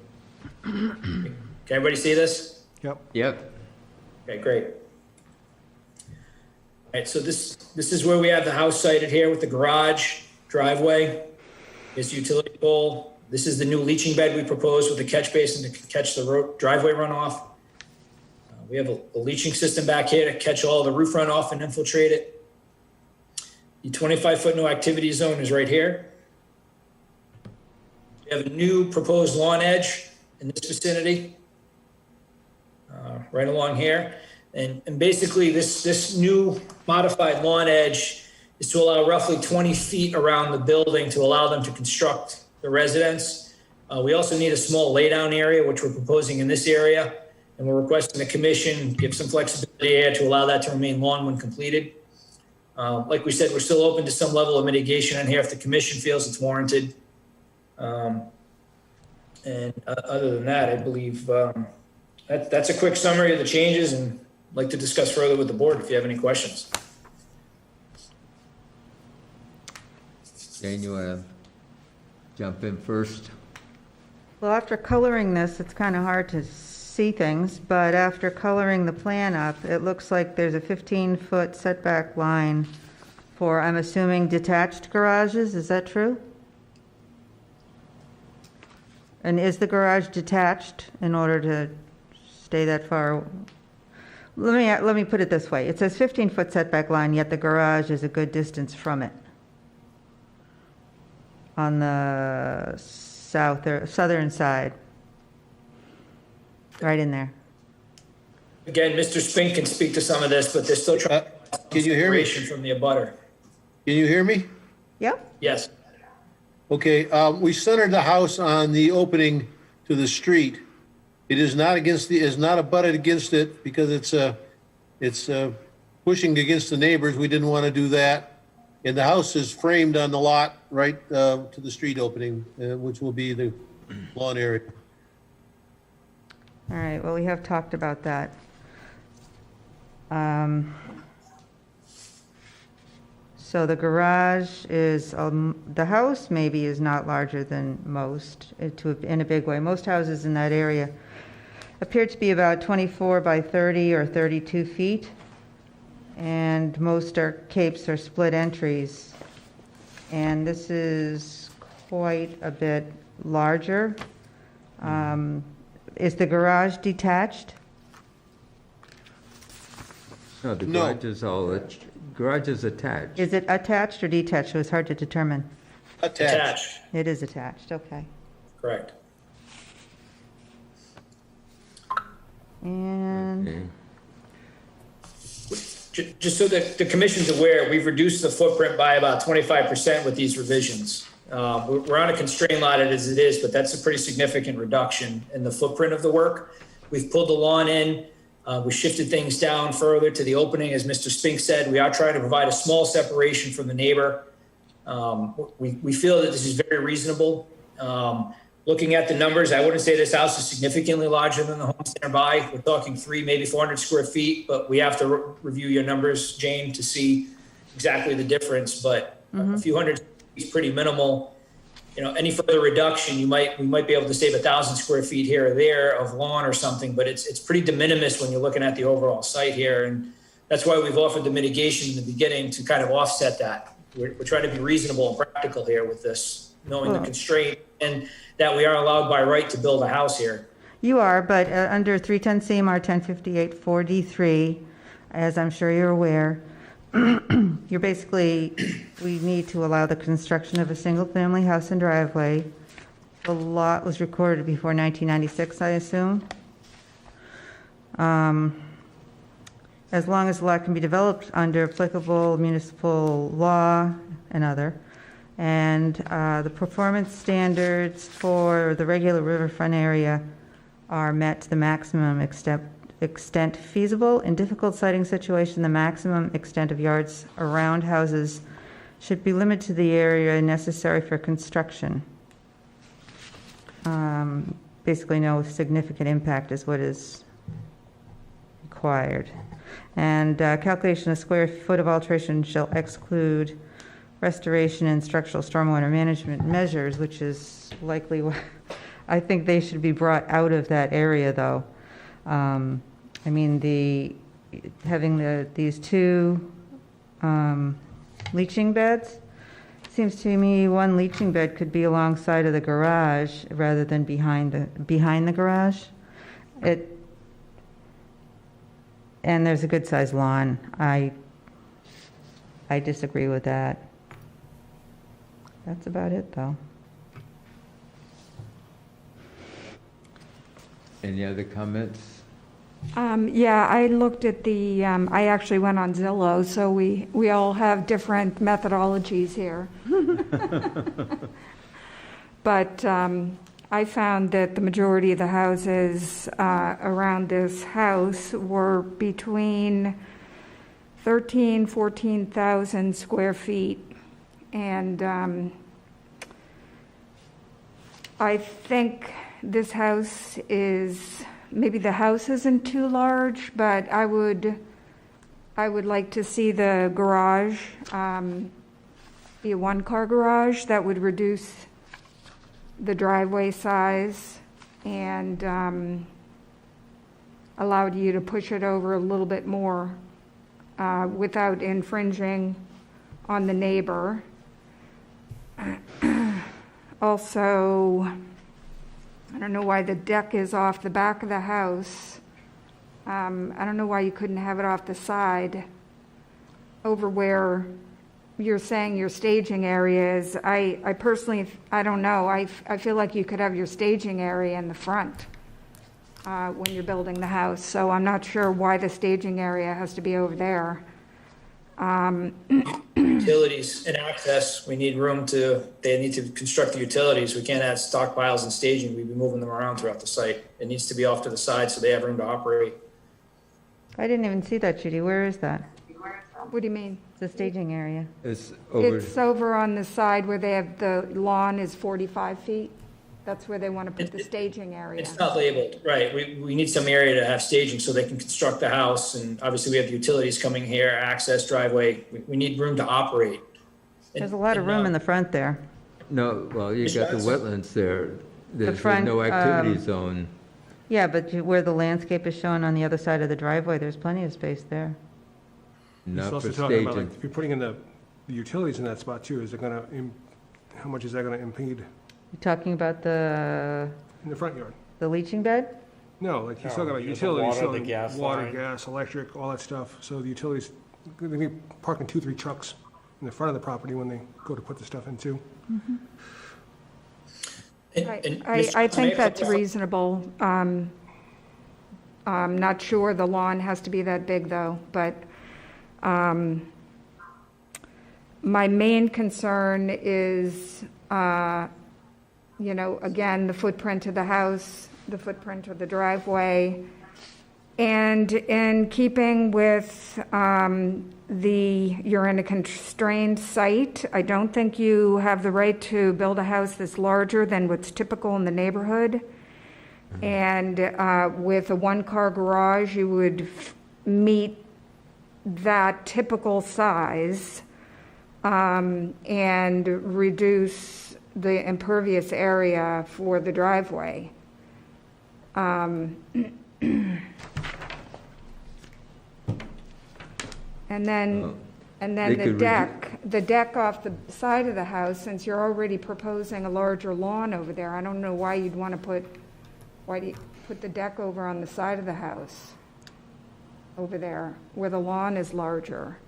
K: Can everybody see this?
A: Yep.
K: Okay, great. All right, so this is where we have the house sited here with the garage, driveway, this utility pole. This is the new leaching bed we proposed with the catch basin to catch the driveway runoff. We have a leaching system back here to catch all the roof runoff and infiltrate it. The 25-foot no activity zone is right here. We have a new proposed lawn edge in this vicinity, right along here. And basically this new modified lawn edge is to allow roughly 20 feet around the building to allow them to construct the residence. We also need a small laydown area, which we're proposing in this area. And we're requesting the commission give some flexibility here to allow that to remain lawn when completed. Like we said, we're still open to some level of mitigation in here if the commission feels it's warranted. And other than that, I believe that's a quick summary of the changes, and I'd like to discuss further with the board if you have any questions.
A: Jane, you want to jump in first?
C: Well, after coloring this, it's kind of hard to see things, but after coloring the plan up, it looks like there's a 15-foot setback line for, I'm assuming, detached garages. Is that true? And is the garage detached in order to stay that far? Let me put it this way. It says 15-foot setback line, yet the garage is a good distance from it on the south or southern side, right in there.
K: Again, Mr. Spink can speak to some of this, but they're still trying.
F: Can you hear me?
K: Separation from the abutter.
F: Can you hear me?
C: Yep.
K: Yes.
F: Okay, we centered the house on the opening to the street. It is not abutted against it because it's pushing against the neighbors. We didn't want to do that. And the house is framed on the lot right to the street opening, which will be the lawn area.
C: All right, well, we have talked about that. So the garage is, the house maybe is not larger than most, in a big way. Most houses in that area appear to be about 24 by 30 or 32 feet. And most capes are split entries. And this is quite a bit larger. Is the garage detached?
A: No, the
F: No.
A: garage is all, garage is attached.
C: Is it attached or detached? It was hard to determine.
K: Attached,
C: It is attached, okay.
K: correct.
C: And
A: Okay.
K: Just so that the commission's aware, we've reduced the footprint by about 25% with these revisions. We're on a constrained lot as it is, but that's a pretty significant reduction in the footprint of the work. We've pulled the lawn in, we shifted things down further to the opening, as Mr. Spink said. We are trying to provide a small separation from the neighbor. We feel that this is very reasonable. Looking at the numbers, I wouldn't say this house is significantly larger than the homes nearby. We're talking 300, maybe 400 square feet, but we have to review your numbers, Jane, to see exactly the difference. But a few hundred is pretty minimal. You know, any further reduction, we might be able to save 1,000 square feet here or there of lawn or something, but it's pretty de minimis when you're looking at the overall site here. And that's why we've offered the mitigation in the beginning to kind of offset that. We're trying to be reasonable and practical here with this, knowing the constraint and that we are allowed by right to build a house here.
C: you are, but under 310 CMR 1058 4D3, as I'm sure you're aware, you're basically, we need to allow the construction of a single-family house and driveway. The lot was recorded before 1996, I assume. As long as the lot can be developed under applicable municipal law and other. And the performance standards for the regular riverfront area are met to the maximum extent feasible. In difficult siting situation, the maximum extent of yards around houses should be limited to the area necessary for construction. Basically, no significant impact is what is required. And calculation of square foot of alteration shall exclude restoration and structural stormwater management measures, which is likely, I think they should be brought out of that area, though. I mean, having these two leaching beds, seems to me one leaching bed could be alongside of the garage rather than behind the garage. And there's a good-sized lawn. I disagree with that. That's about it, though.
A: Any other comments?
D: Yeah, I looked at I actually went on Zillow, so we all have different methodologies here. But I found that the majority of the houses around this house were between 13,000, 14,000 square feet. And I think this house maybe the house isn't too large, but I would like to see the garage be a one-car garage. That would reduce the driveway size and allowed you to push it over a little bit more without infringing on the neighbor. Also, I don't know why the deck is off the back of the house. I don't know why you couldn't have it off the side over where you're saying your staging area is. I personally, I don't know. I feel like you could have your staging area in the front when you're building the house. So I'm not sure why the staging area has to be over there.
K: Utilities and access, they need to construct the utilities. We can't have stockpiles and staging. We'd be moving them around throughout the site. It needs to be off to the side so they have room to operate.
C: I didn't even see that, Judy. Where is that?
D: What do you mean?
C: The staging area.
A: It's over.
D: It's over on the side where they have the lawn is 45 feet. That's where they want to put the staging area.
K: It's not labeled, right. We need some area to have staging so they can construct the house. And obviously we have the utilities coming here, access, driveway. We need room to operate.
C: There's a lot of room in the front there.
A: No, well, you got the wetlands there. There's
C: front,
A: no activity zone.
C: Yeah, but where the landscape is shown on the other side of the driveway, there's plenty of space there.
L: He's
A: Not for
L: also talking about,
A: staging.
L: like, if you're putting in the utilities in that spot too, is it gonna, how much is that gonna impede
C: You're talking about the
L: in the front yard?
C: leaching bed?
L: No, like he's talking about
M: because the
L: utilities,
M: water,
L: so
M: the gas
L: water,
M: line.
L: gas, electric, all that stuff. So the utilities, they're gonna be parking 2-3 trucks in the front of the property when they go to put the stuff in too.
D: I think that's reasonable. I'm not sure the lawn has to be that big, though, but my main concern is, again, the footprint of the house, the footprint of the driveway, and in keeping with you're in a constrained site. I don't think you have the right to build a house that's larger than what's typical in the neighborhood. And with a one-car garage, you would meet that typical size and reduce the impervious area for the driveway. And then
A: They could
D: the deck off the side of the house, since you're already proposing a larger lawn over there, I don't know why do you put the deck over on the side of the house, over there, where the lawn is larger?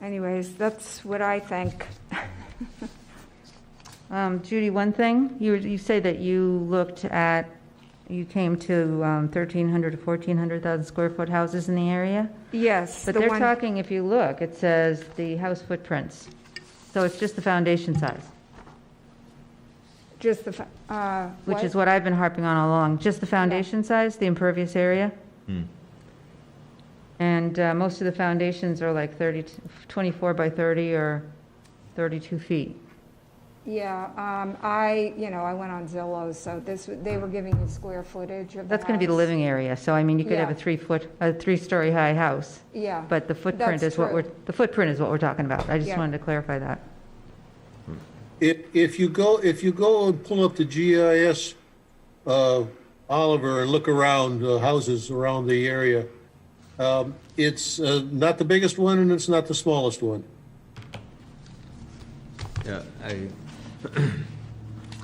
D: Anyways, that's what I think.
C: Judy, one thing, you say that you came to 1,300 to 1,400,000 square foot houses in the area?
D: Yes.
C: But they're talking, if you look, it says the house footprints. So it's just the foundation size,
D: Just
C: which is what I've been harping on all along. Just the foundation size, the impervious area. And most of the foundations are like 24 by 30 or 32 feet.
D: Yeah, I went on Zillow, so they were giving you square footage of the
C: That's going to be the
D: house.
C: living area. So I mean, you could have
D: Yeah.
C: a 3-story high house.
D: Yeah.
C: But the footprint
D: That's
C: is what
D: true.
C: the footprint is what we're talking about. I just
D: Yeah.
C: wanted to clarify that.
F: If you go and pull up the GIS, Oliver, and look around houses around the area, it's not the biggest one and it's not the smallest one.
A: Yeah,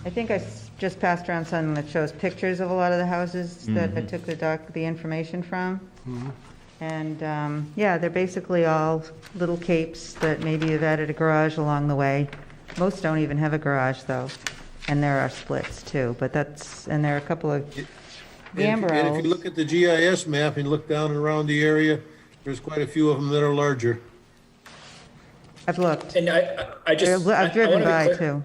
C: I think I just passed around something that shows pictures of a lot of the houses that I took the information from. And, yeah, they're basically all little capes that maybe have added a garage along the way. Most don't even have a garage, though, and there are splits, too, but and there are a couple of
F: And if you look at the GIS map and look down and around the area, there's quite a few of them that are larger.
C: I've looked.
K: And
C: I've driven by, too.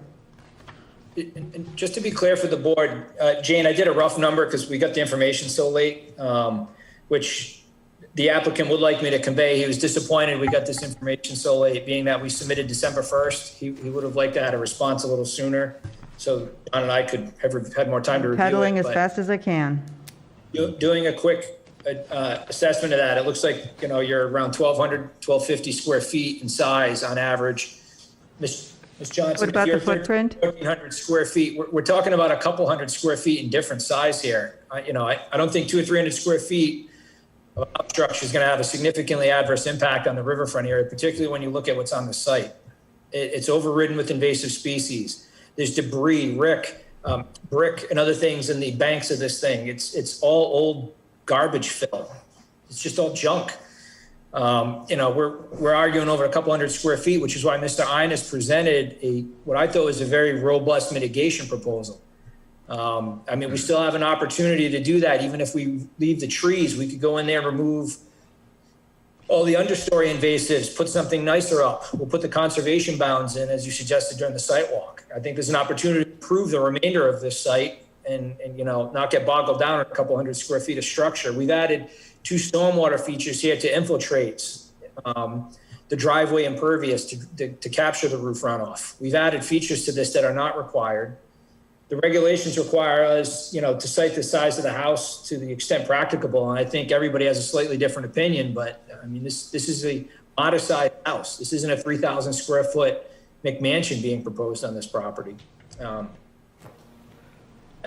K: And just to be clear for the board, Jane, I did a rough number because we got the information so late, which the applicant would like me to convey. He was disappointed we got this information so late, being that we submitted December 1st. He would have liked to have a response a little sooner, so John and I could have had more time to review it.
C: Pedaling as
K: but
C: fast as I can.
K: Doing a quick assessment of that, it looks like, you're around 1,200, 1,250 square feet in size on average. Ms. Johnson.
C: What about
K: you're
C: the footprint?
K: 1,300 square feet. We're talking about a couple hundred square feet in different size here. I don't think 200 or 300 square feet of obstruction is going to have a significantly adverse impact on the riverfront area, particularly when you look at what's on the site. It's overridden with invasive species. There's debris, brick, and other things in the banks of this thing. It's all old garbage fill. It's just all junk. We're arguing over a couple hundred square feet, which is why Mr. Ines presented what I thought was a very robust mitigation proposal. We still have an opportunity to do that. Even if we leave the trees, we could go in there and remove all the understory invasives, put something nicer up. We'll put the conservation bounds in, as you suggested during the site walk. I think there's an opportunity to improve the remainder of this site and not get boggled down in a couple hundred square feet of structure. We've added 2 stormwater features here to infiltrate the driveway impervious to capture the roof runoff. We've added features to this that are not required. The regulations require us, to site the size of the house to the extent practicable. And I think everybody has a slightly different opinion, but this is a modest sized house. This isn't a 3,000 square foot McMansion being proposed on this property.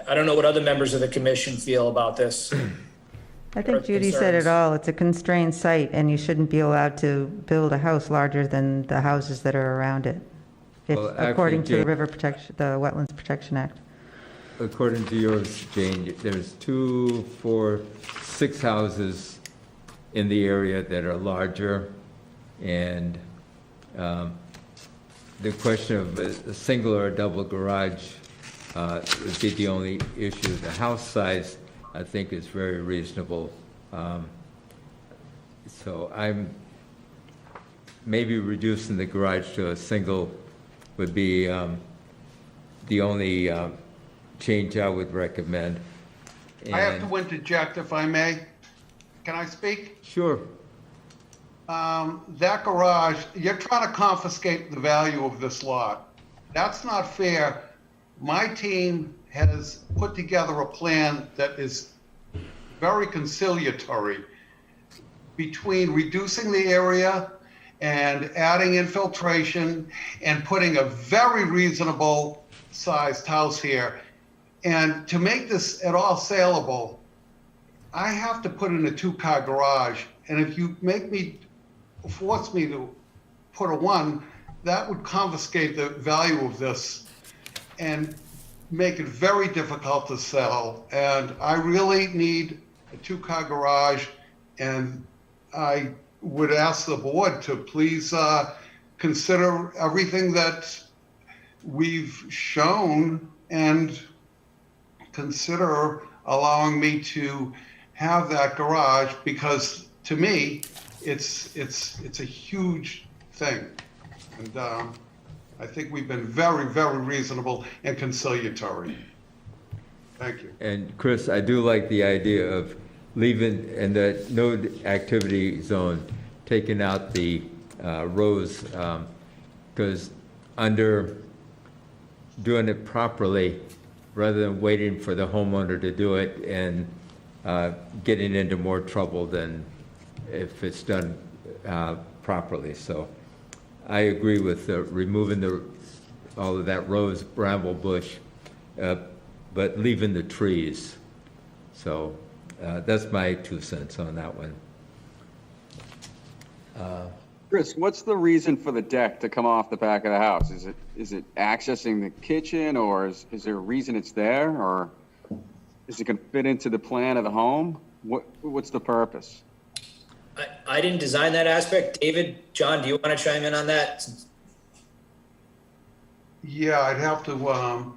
K: I don't know what other members of the commission feel about this.
C: I think Judy said it all. It's a constrained site, and you shouldn't be allowed to build a house larger than the houses that are around it, according to the the Wetlands Protection Act.
A: according to yours, Jane, there's 2, 4, 6 houses in the area that are larger. And the question of a single or a double garage would be the only issue. The house size, I think, is very reasonable. So I'm maybe reducing the garage to a single would be the only change I would recommend.
M: I have to
A: And-
M: interject if I may. Can I speak?
A: Sure.
M: That garage, you're trying to confiscate the value of this lot. That's not fair. My team has put together a plan that is very conciliatory between reducing the area and adding infiltration and putting a very reasonable sized house here. And to make this at all saleable, I have to put in a 2-car garage. And if you force me to put a 1, that would confiscate the value of this and make it very difficult to sell. And I really need a 2-car garage, and I would ask the board to please consider everything that we've shown and consider allowing me to have that garage, because to me, it's a huge thing. And I think we've been very, very reasonable and conciliatory. Thank you.
A: And Chris, I do like the idea of leaving in the no activity zone, taking out the rows, because under doing it properly, rather than waiting for the homeowner to do it and getting into more trouble than if it's done properly. So I agree with removing all of that rose bramble bush, but leaving the trees. So that's my 2 cents on that one.
I: Chris, what's the reason for the deck to come off the back of the house? Is it accessing the kitchen, or is there a reason it's there, or is it going to fit into the plan of the home? What's the purpose?
K: I didn't design that aspect. David, John, do you want to chime in on that?
M: Yeah, I'd have to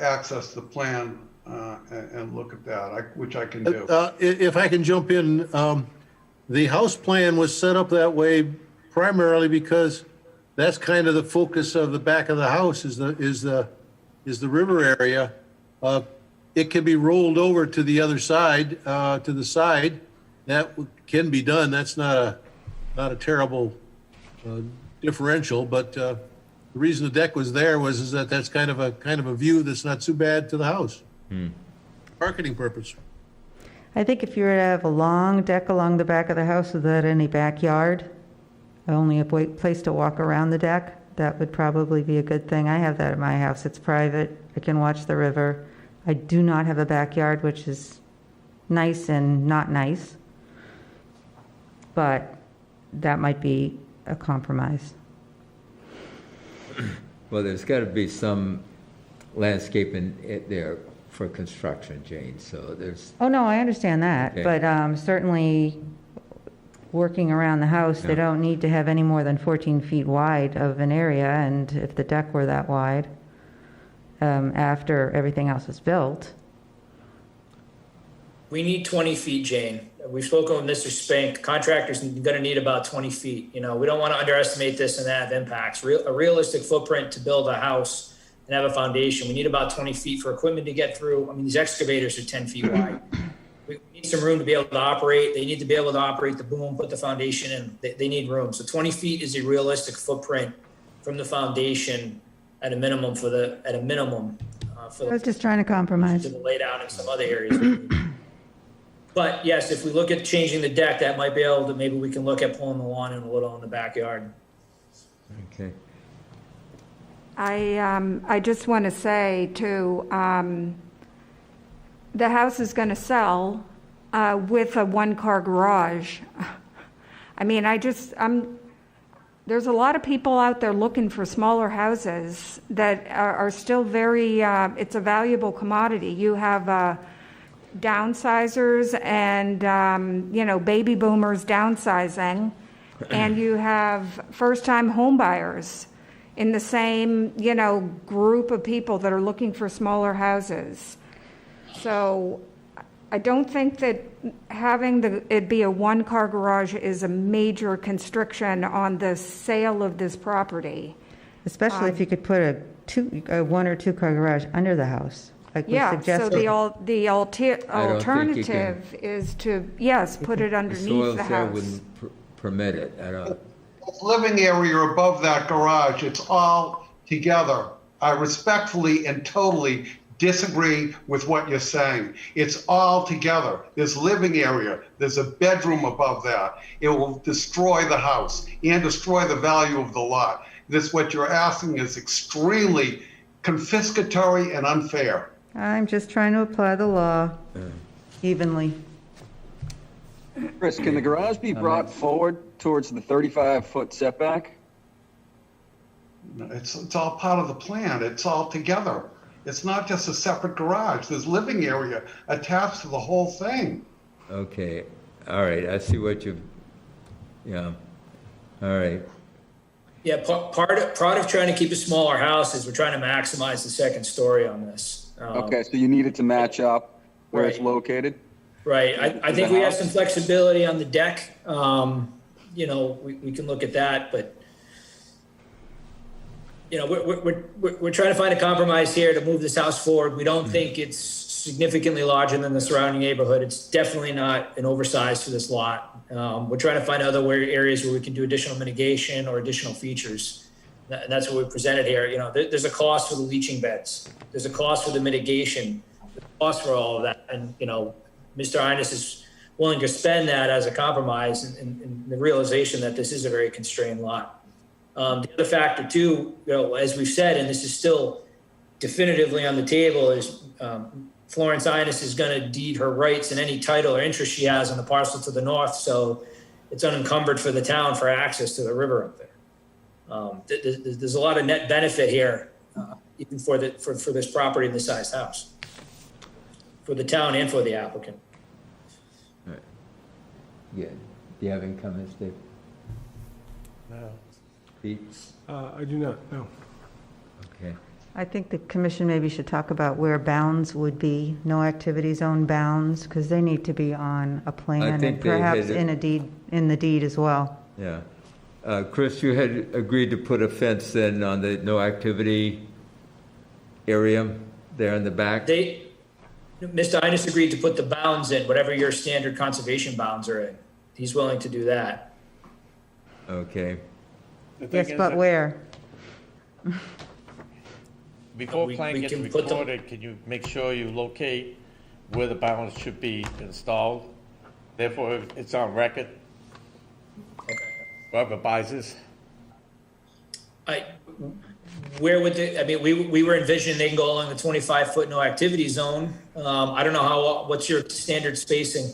M: access the plan and look at that, which I can do.
F: If I can jump in, the house plan was set up that way primarily because that's kind of the focus of the back of the house is the river area. It can be rolled over to the other side, to the side. That can be done. That's not a terrible differential, but the reason the deck was there is that that's kind of a view that's not too bad to the house. Marketing purpose.
C: I think if you were to have a long deck along the back of the house without any backyard, only a place to walk around the deck, that would probably be a good thing. I have that at my house. It's private. I can watch the river. I do not have a backyard, which is nice and not nice, but that might be a compromise.
A: Well, there's got to be some landscaping there for construction, Jane, so there's,
C: Oh, no, I understand that,
A: Okay.
C: but certainly working around the house, they
A: Yeah.
C: don't need to have any more than 14 feet wide of an area, and if the deck were that wide, after everything else is built.
K: We need 20 feet, Jane. We've spoken with Mr. Spink. Contractors are going to need about 20 feet. You know, we don't want to underestimate this and have impacts. A realistic footprint to build a house and have a foundation. We need about 20 feet for equipment to get through. I mean, these excavators are 10 feet wide. We need some room to be able to operate. They need to be able to operate the boom, put the foundation in. They need room. So 20 feet is a realistic footprint from the foundation at a minimum for the
C: I was just trying to compromise.
K: to the laydown in some other areas. But yes, if we look at changing the deck, that might be able to, maybe we can look at pulling the lawn in a little in the backyard.
A: okay.
D: I just want to say too, the house is going to sell with a 1-car garage. I mean, there's a lot of people out there looking for smaller houses that are still very, it's a valuable commodity. You have downsizers and, baby boomers downsizing, and you have first-time homebuyers in the same, group of people that are looking for smaller houses. So I don't think that having it be a one-car garage is a major constriction on the sale of this property.
C: Especially if you could put a one or two car garage under the house, like we
D: Yeah, so
C: suggested.
D: the alternative is to, yes, put it
A: The
D: underneath
A: soil
D: the
A: sale
D: house.
A: wouldn't permit it at all.
M: Living area above that garage, it's all together. I respectfully and totally disagree with what you're saying. It's all together. There's living area, there's a bedroom above that. It will destroy the house and destroy the value of the lot. This, what you're asking is extremely confiscatory and unfair.
C: I'm just trying to apply the law evenly.
I: Chris, can the garage be brought forward towards the 35-foot setback?
M: It's all part of the plan. It's all together. It's not just a separate garage. There's living area attached to the whole thing.
A: Okay, all right, I see what yeah, all right.
K: Yeah, part of trying to keep a smaller house is we're trying to maximize the second story on this.
I: Okay, so you need it to match up where it's
K: Right.
I: located?
K: Right, I think we have some flexibility on the deck. We can look at that, but, we're trying to find a compromise here to move this house forward. We don't think it's significantly larger than the surrounding neighborhood. It's definitely not an oversized for this lot. We're trying to find other areas where we can do additional mitigation or additional features. And that's what we presented here. There's a cost for the leaching beds. There's a cost for the mitigation, there's a cost for all of that. And, Mr. Ines is willing to spend that as a compromise in the realization that this is a very constrained lot. The other factor too, as we've said, and this is still definitively on the table, is Florence Ines is going to deed her rights and any title or interest she has on the parcel to the north, so it's unencumbered for the town for access to the river up there. There's a lot of net benefit here, even for this property and this sized house, for the town and for the applicant.
A: All right. Yeah, do you have any comments, Dave?
L: No.
A: Pete?
L: I do not, no.
A: Okay.
C: I think the commission maybe should talk about where bounds would be, no activity zone bounds, because they need to be on a plan and
A: think they
C: perhaps
A: had it-
C: in the deed as well.
A: Yeah. Chris, you had agreed to put a fence in on the no activity area there in the back?
K: Mr. Ines agreed to put the bounds in, whatever your standard conservation bounds are in. He's willing to do that.
A: Okay.
C: Yes, but where?
N: Before
K: We
N: plan gets
K: can put them-
N: recorded, can you make sure you locate where the bounds should be installed? Therefore, it's on record. Whoever buys this.
K: Where would we were envisioning they can go along the 25-foot no activity zone. I don't know what's your standard spacing?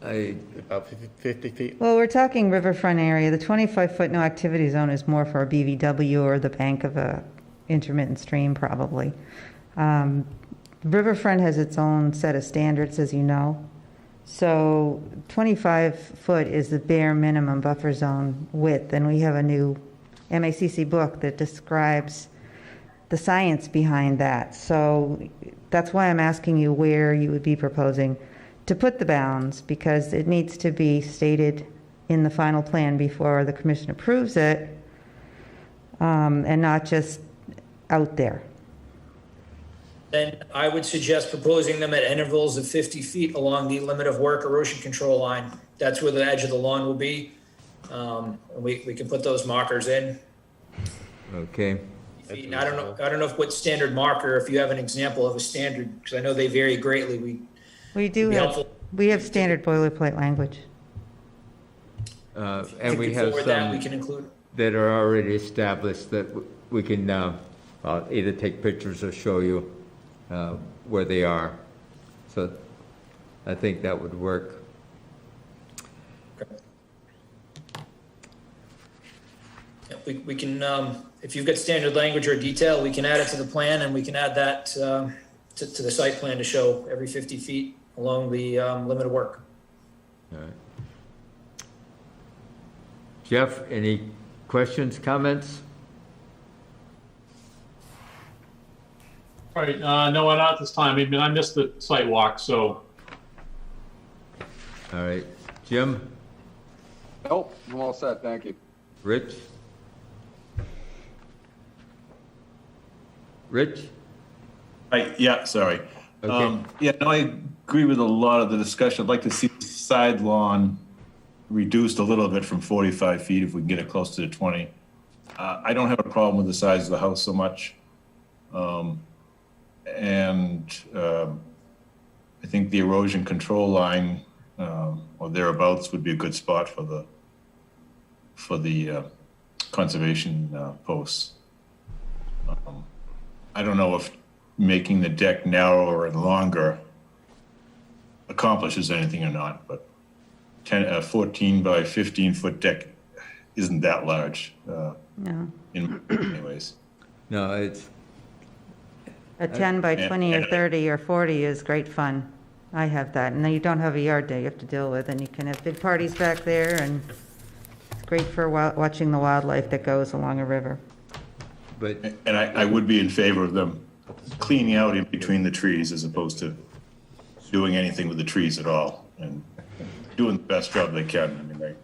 N: About 50 feet.
C: Well, we're talking riverfront area. The 25-foot no activity zone is more for a BVW or the bank of a intermittent stream, probably. Riverfront has its own set of standards, as you know. So 25-foot is the bare minimum buffer zone width, and we have a new MACC book that describes the science behind that. So that's why I'm asking you where you would be proposing to put the bounds, because it needs to be stated in the final plan before the commission approves it, and not just out there.
K: Then I would suggest proposing them at intervals of 50 feet along the limit of work erosion control line. That's where the edge of the lawn will be. We can put those markers in.
A: Okay.
K: And I don't know what standard marker, if you have an example of a standard, because I know they vary greatly.
C: We do
K: Be
C: have,
K: helpful.
C: we have standard boilerplate language.
A: And we
K: If you
A: have
K: forward that, we
A: some
K: can include.
A: that are already established that we can either take pictures or show you where they are. So I think that would work.
K: Yeah, we can, if you've got standard language or detail, we can add it to the plan and we can add that to the site plan to show every 50 feet along the limit of work.
A: All right. Jeff, any questions, comments?
O: All right, no, not this time. I mean, I missed the site walk, so.
A: All right. Jim?
I: Nope, I'm all set, thank you.
A: Rich? Rich?
H: Yeah, sorry.
A: Okay.
H: Yeah, no, I agree with a lot of the discussion. I'd like to see the side lawn reduced a little bit from 45 feet if we can get it close to the 20. I don't have a problem with the size of the house so much. I think the erosion control line or thereabouts would be a good spot for the conservation posts. I don't know if making the deck narrower and longer accomplishes anything or not, but 14 by 15 foot deck isn't that large
C: No.
H: in many ways.
A: No, it's,
C: A 10 by 20 or
H: and-
C: 30 or 40 is great fun. I have that. And then you don't have a yard that you have to deal with, and you can have big parties back there, and it's great for watching the wildlife that goes along a river.
A: but,
H: And I would be in favor of them cleaning out in between the trees as opposed to doing anything with the trees at all and doing the best job they can. I mean,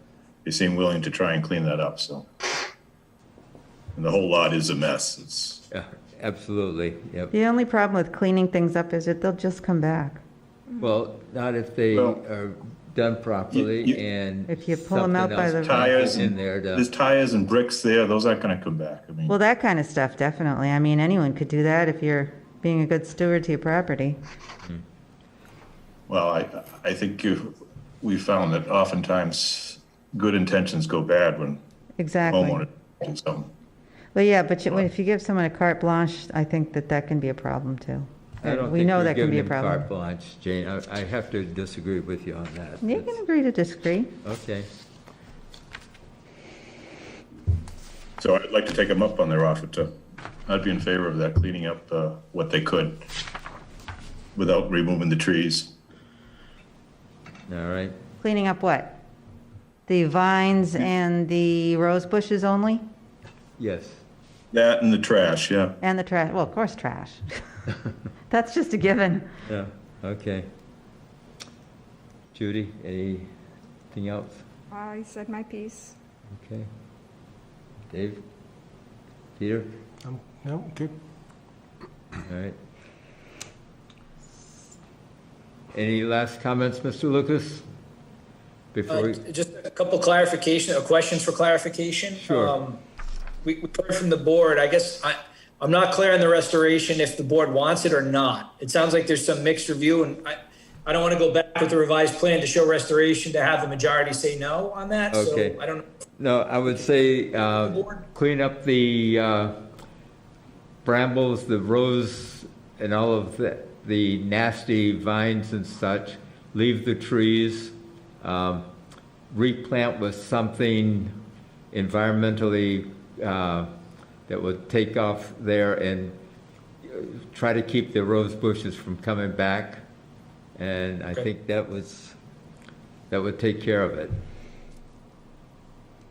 H: they seem willing to try and clean that up, so. And the whole lot is a mess. It's,
A: yeah, absolutely, yep.
C: The only problem with cleaning things up is that they'll just come back.
A: Well, not if they
H: Well,
A: are done properly and
C: If you pull 'em out
A: something
C: by
A: else
C: the-
A: is
H: tires
A: in
H: and,
A: there to.
H: there's tires and bricks there, those aren't gonna come back. I mean,
C: Well, that kind of stuff, definitely. I mean, anyone could do that if you're being a good steward to your property.
H: well, I think we found that oftentimes good intentions go bad when
C: Exactly.
H: homeowners do something.
C: Well, yeah, but if you give someone a carte blanche, I think that can be a problem too.
A: I don't
C: We
A: think
C: know
A: we're
C: that can
A: giving
C: be a
A: them
C: problem.
A: carte blanche, Jane. I have to disagree with you on that.
C: You can agree to disagree.
A: Okay.
H: So I'd like to take them up on their offer to, I'd be in favor of that, cleaning up what they could without removing the trees.
A: All right.
C: Cleaning up what? The vines and the rose bushes only?
A: Yes.
H: That and the trash, yeah.
C: And the trash, well, of course, trash. That's just a given.
A: Yeah, okay. Judy, anything else?
D: I said my piece.
A: Okay. Dave? Peter?
L: No, good.
A: All right. Any last comments, Mr. Lucas? Before we,
K: Just a couple clarification, or questions for clarification.
A: Sure.
K: We heard from the board, I guess, I'm not clear on the restoration if the board wants it or not. It sounds like there's some mixed review, and I don't want to go back with the revised plan to show restoration to have the majority say no on that, so
A: Okay.
K: I don't know.
A: no, I would say, clean up the brambles, the rose, and all of the nasty vines and such. Leave the trees. Replant with something environmentally that would take off there and try to keep the rose bushes from coming back. And I think that would take care of it.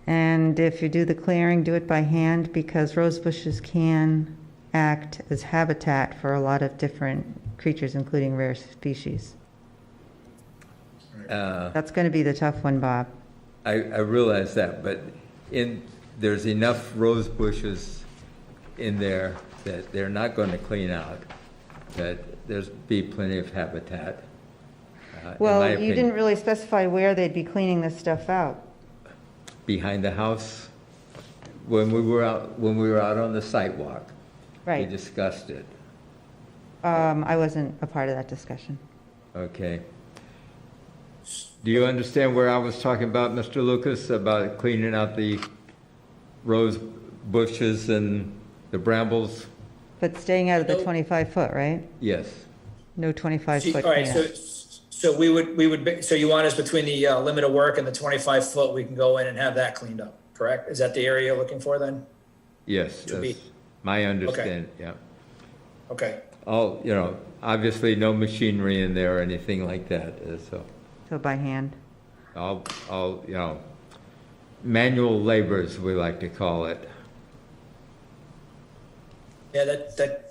C: And if you do the clearing, do it by hand, because rose bushes can act as habitat for a lot of different creatures, including rare species. That's going to be the tough one, Bob.
A: I realize that, but there's enough rose bushes in there that they're not going to clean out, that there's be plenty of habitat. in my
C: Well, you
A: opinion.
C: didn't really specify where they'd be cleaning this stuff out.
A: Behind the house, when we were out on the sidewalk, we
C: Right.
A: discussed it.
C: I wasn't a part of that discussion.
A: Okay. Do you understand where I was talking about, Mr. Lucas, about cleaning out the rose bushes and the brambles?
C: But staying out of the
K: No.
C: 25-foot, right?
A: Yes.
C: No 25-foot
K: All right,
C: cleanup.
K: so we would, so you want us between the limit of work and the 25-foot, we can go in and have that cleaned up, correct? Is that the area you're looking for then?
A: Yes,
K: To be-
A: that's my understanding, yeah.
K: Okay.
A: All, obviously no machinery in there or anything like that, so
C: So by hand.
A: all, manual labor, as we like to call it.
K: Yeah, that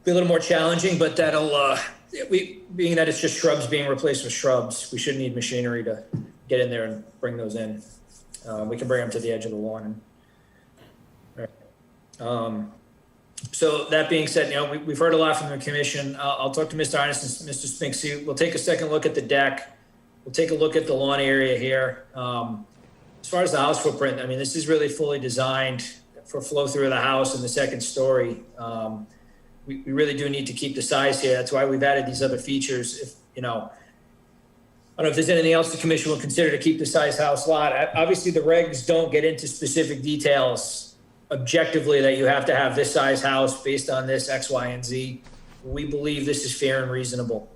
K: be a little more challenging, but that'll, being that it's just shrubs being replaced with shrubs, we shouldn't need machinery to get in there and bring those in. We can bring them to the edge of the lawn. So that being said, we've heard a lot from the commission. I'll talk to Mr. Ines and Mr. Spinksy. We'll take a second look at the deck. We'll take a look at the lawn area here. As far as the house footprint, I mean, this is really fully designed for flow through of the house in the second story. We really do need to keep the size here. That's why we've added these other features. If, I don't know if there's anything else the commission will consider to keep the size house lot. Obviously, the regs don't get into specific details objectively that you have to have this size house based on this X, Y, and Z. We believe this is fair and reasonable.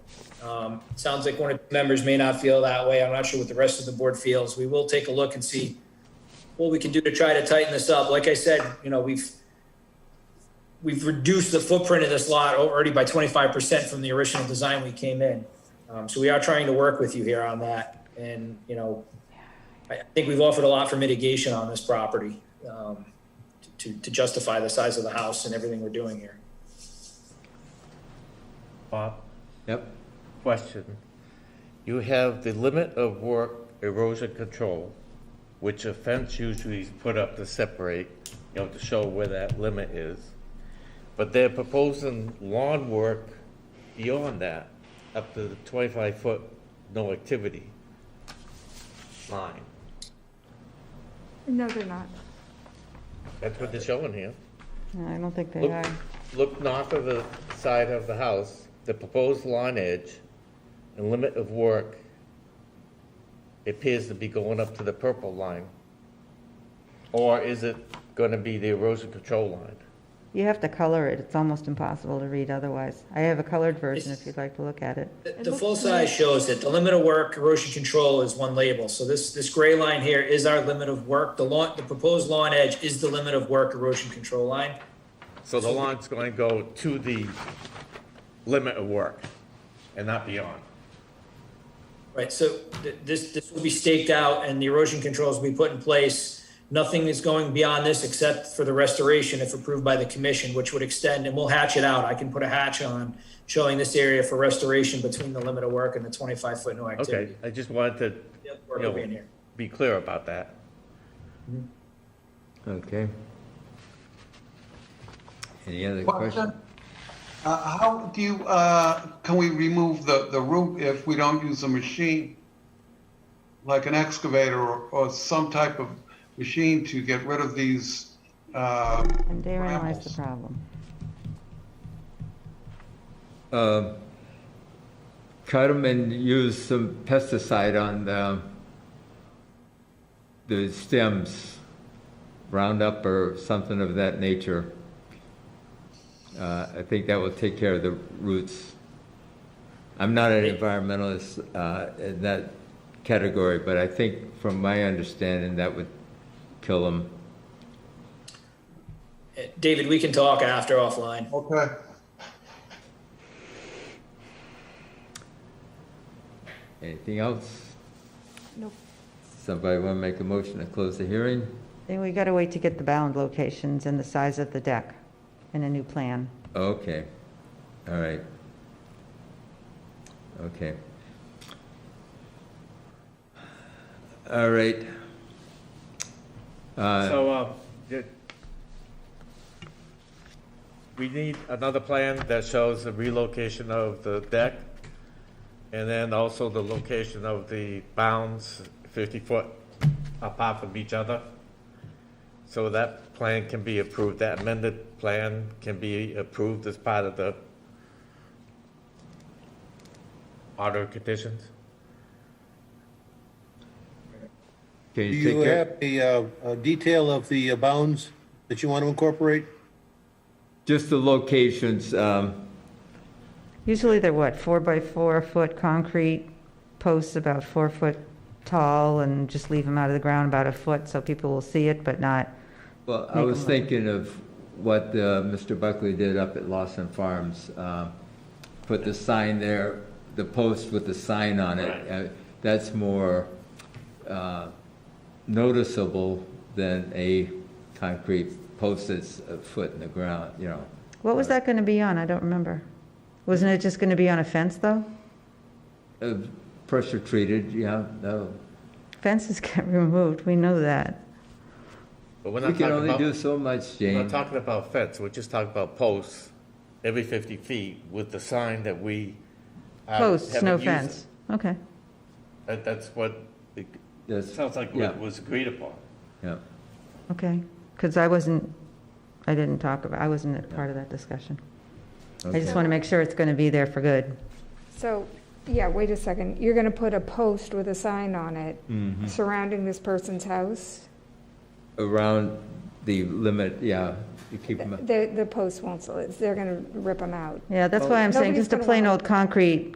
K: It sounds like one of the members may not feel that way. I'm not sure what the rest of the board feels. We will take a look and see what we can do to try to tighten this up. Like I said, we've reduced the footprint of this lot already by 25% from the original design we came in. So we are trying to work with you here on that. And, I think we've offered a lot for mitigation on this property to justify the size of the house and everything we're doing here.
N: Bob,
A: Yep.
N: question. You have the limit of work erosion control, which a fence usually is put up to separate, to show where that limit is. But they're proposing lawn work beyond that, up to the 25-foot no activity line.
D: No, they're not.
N: That's what they're showing here.
C: No, I don't think they
N: Look,
C: are.
N: look north of the side of the house, the proposed lawn edge and limit of work appears to be going up to the purple line. Or is it going to be the erosion control line?
C: You have to color it. It's almost impossible to read otherwise. I have a colored version if you'd like to look at it.
K: The full size shows that the limit of work erosion control is one label. So this gray line here is our limit of work. The proposed lawn edge is the limit of work erosion control line.
N: So the line's going to go to the limit of work and not beyond.
K: Right, so this will be staked out and the erosion controls will be put in place. Nothing is going beyond this except for the restoration if approved by the commission, which would extend, and we'll hatch it out. I can put a hatch on showing this area for restoration between the limit of work and the 25-foot no activity.
N: Okay, I just wanted to
K: Work will be in here.
N: be clear about that.
A: Okay. Any other questions?
M: How do you, can we remove the root if we don't use a machine? Like an excavator or some type of machine to get rid of these,
C: And therein lies the problem.
A: Cut them and use some pesticide on the stems, Roundup or something of that nature. I think that will take care of the roots. I'm not an environmentalist in that category, but I think from my understanding that would kill them.
K: David, we can talk after offline.
M: Okay.
A: Anything else?
D: Nope.
A: Somebody want to make a motion to close the hearing?
C: Then we got to wait to get the bound locations and the size of the deck and a new plan.
A: Okay, all right. Okay. All right.
N: We need another plan that shows the relocation of the deck and then also the location of the bounds 50 foot apart from each other. So that plan can be approved, that amended plan can be approved as part of the order of conditions.
A: Can
F: Do
A: you take
F: you
A: care?
F: have a detail of the bounds that you want to incorporate?
A: Just the locations,
C: Usually they're what, 4-by-4 foot concrete posts about 4 foot tall and just leave them out of the ground about a foot so people will see it, but not.
A: well, I
C: Make
A: was
C: them look-
A: thinking of what Mr. Buckley did up at Lawson Farms. put the sign there, the post with the sign on it. That's more noticeable than a concrete post that's a foot in the ground, you know.
C: What was that going to be on? I don't remember. Wasn't it just going to be on a fence, though?
A: Pressure treated, yeah, no.
C: Fences get removed, we know that.
N: But we're
A: We
N: not
A: can
N: talking
A: only
N: about,
A: do so much,
N: we're not
A: Jane.
N: talking about fence, we're just talking about posts every 50 feet with the sign that we
C: Posts,
N: haven't
C: no
N: used.
C: fence. Okay.
N: That's what, it
A: That's-
N: sounds like
A: yeah.
N: what was agreed upon.
A: Yeah.
C: Okay, because I wasn't part of that discussion. I just
A: Okay.
C: want to make sure it's going to be there for good.
D: So, yeah, wait a second. You're going to put a post with a sign on it
A: Mhm.
D: surrounding this person's house?
A: Around the limit, yeah, you keep them.
D: The post won't, they're going to rip them out.
C: Yeah, that's why I'm saying
D: Nobody's
C: just a
D: gonna
C: plain
D: wanna-
C: old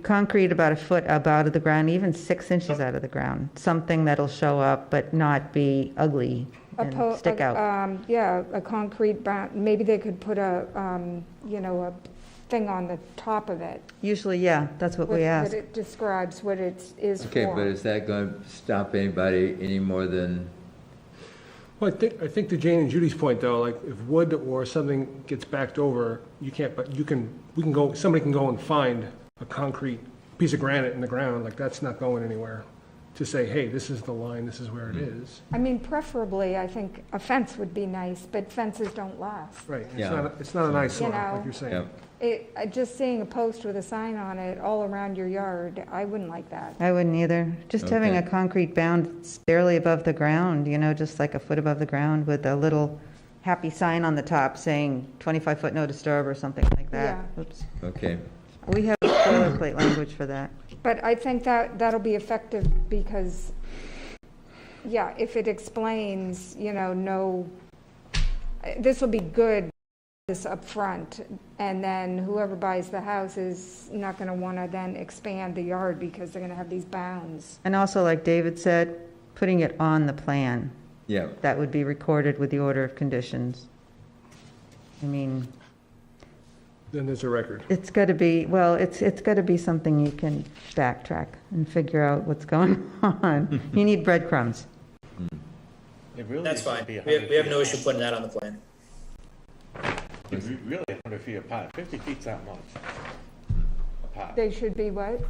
C: concrete about a foot up out of the ground, even 6 inches out of the ground. Something that'll show up but not be ugly and stick out.
D: Yeah, a concrete bound, maybe they could put a thing on the top of it.
C: Usually, yeah, that's what we ask.
D: That it describes what it is for.
A: Okay, but is that going to stop anybody any more than,
L: Well, I think to Jane and Judy's point, though, like, if wood or something gets backed over, you can't, but somebody can go and find a concrete piece of granite in the ground, like, that's not going anywhere, to say, hey, this is the line, this is where it is.
D: I mean, preferably, I think a fence would be nice, but fences don't last.
L: Right,
A: Yeah.
L: it's not an eyesore,
D: You know.
L: like you're saying.
A: yeah,
D: Just seeing a post with a sign on it all around your yard, I wouldn't like that.
C: I wouldn't either. Just having a
A: Okay.
C: concrete bound that's barely above the ground, just like a foot above the ground with a little happy sign on the top saying 25-foot no disturb or something like that.
D: Yeah.
C: Oops.
A: okay.
C: We have boilerplate language for that.
D: But I think that'll be effective because, yeah, if it explains, this will be good, this up front, and then whoever buys the house is not going to want to then expand the yard because they're going to have these bounds.
C: And also, like David said, putting it on the plan.
A: Yeah,
C: That would be recorded with the order of conditions. I mean,
L: Then there's a record.
C: it's got to be, well, it's got to be something you can backtrack and figure out what's going on. You need breadcrumbs.
N: It really
K: That's
N: should
K: fine.
N: be
K: We
N: 100
K: have no
N: feet
K: issue putting that on the plan.
N: apart. Really 100 feet apart, 50 feet's not much apart.
D: They should be what?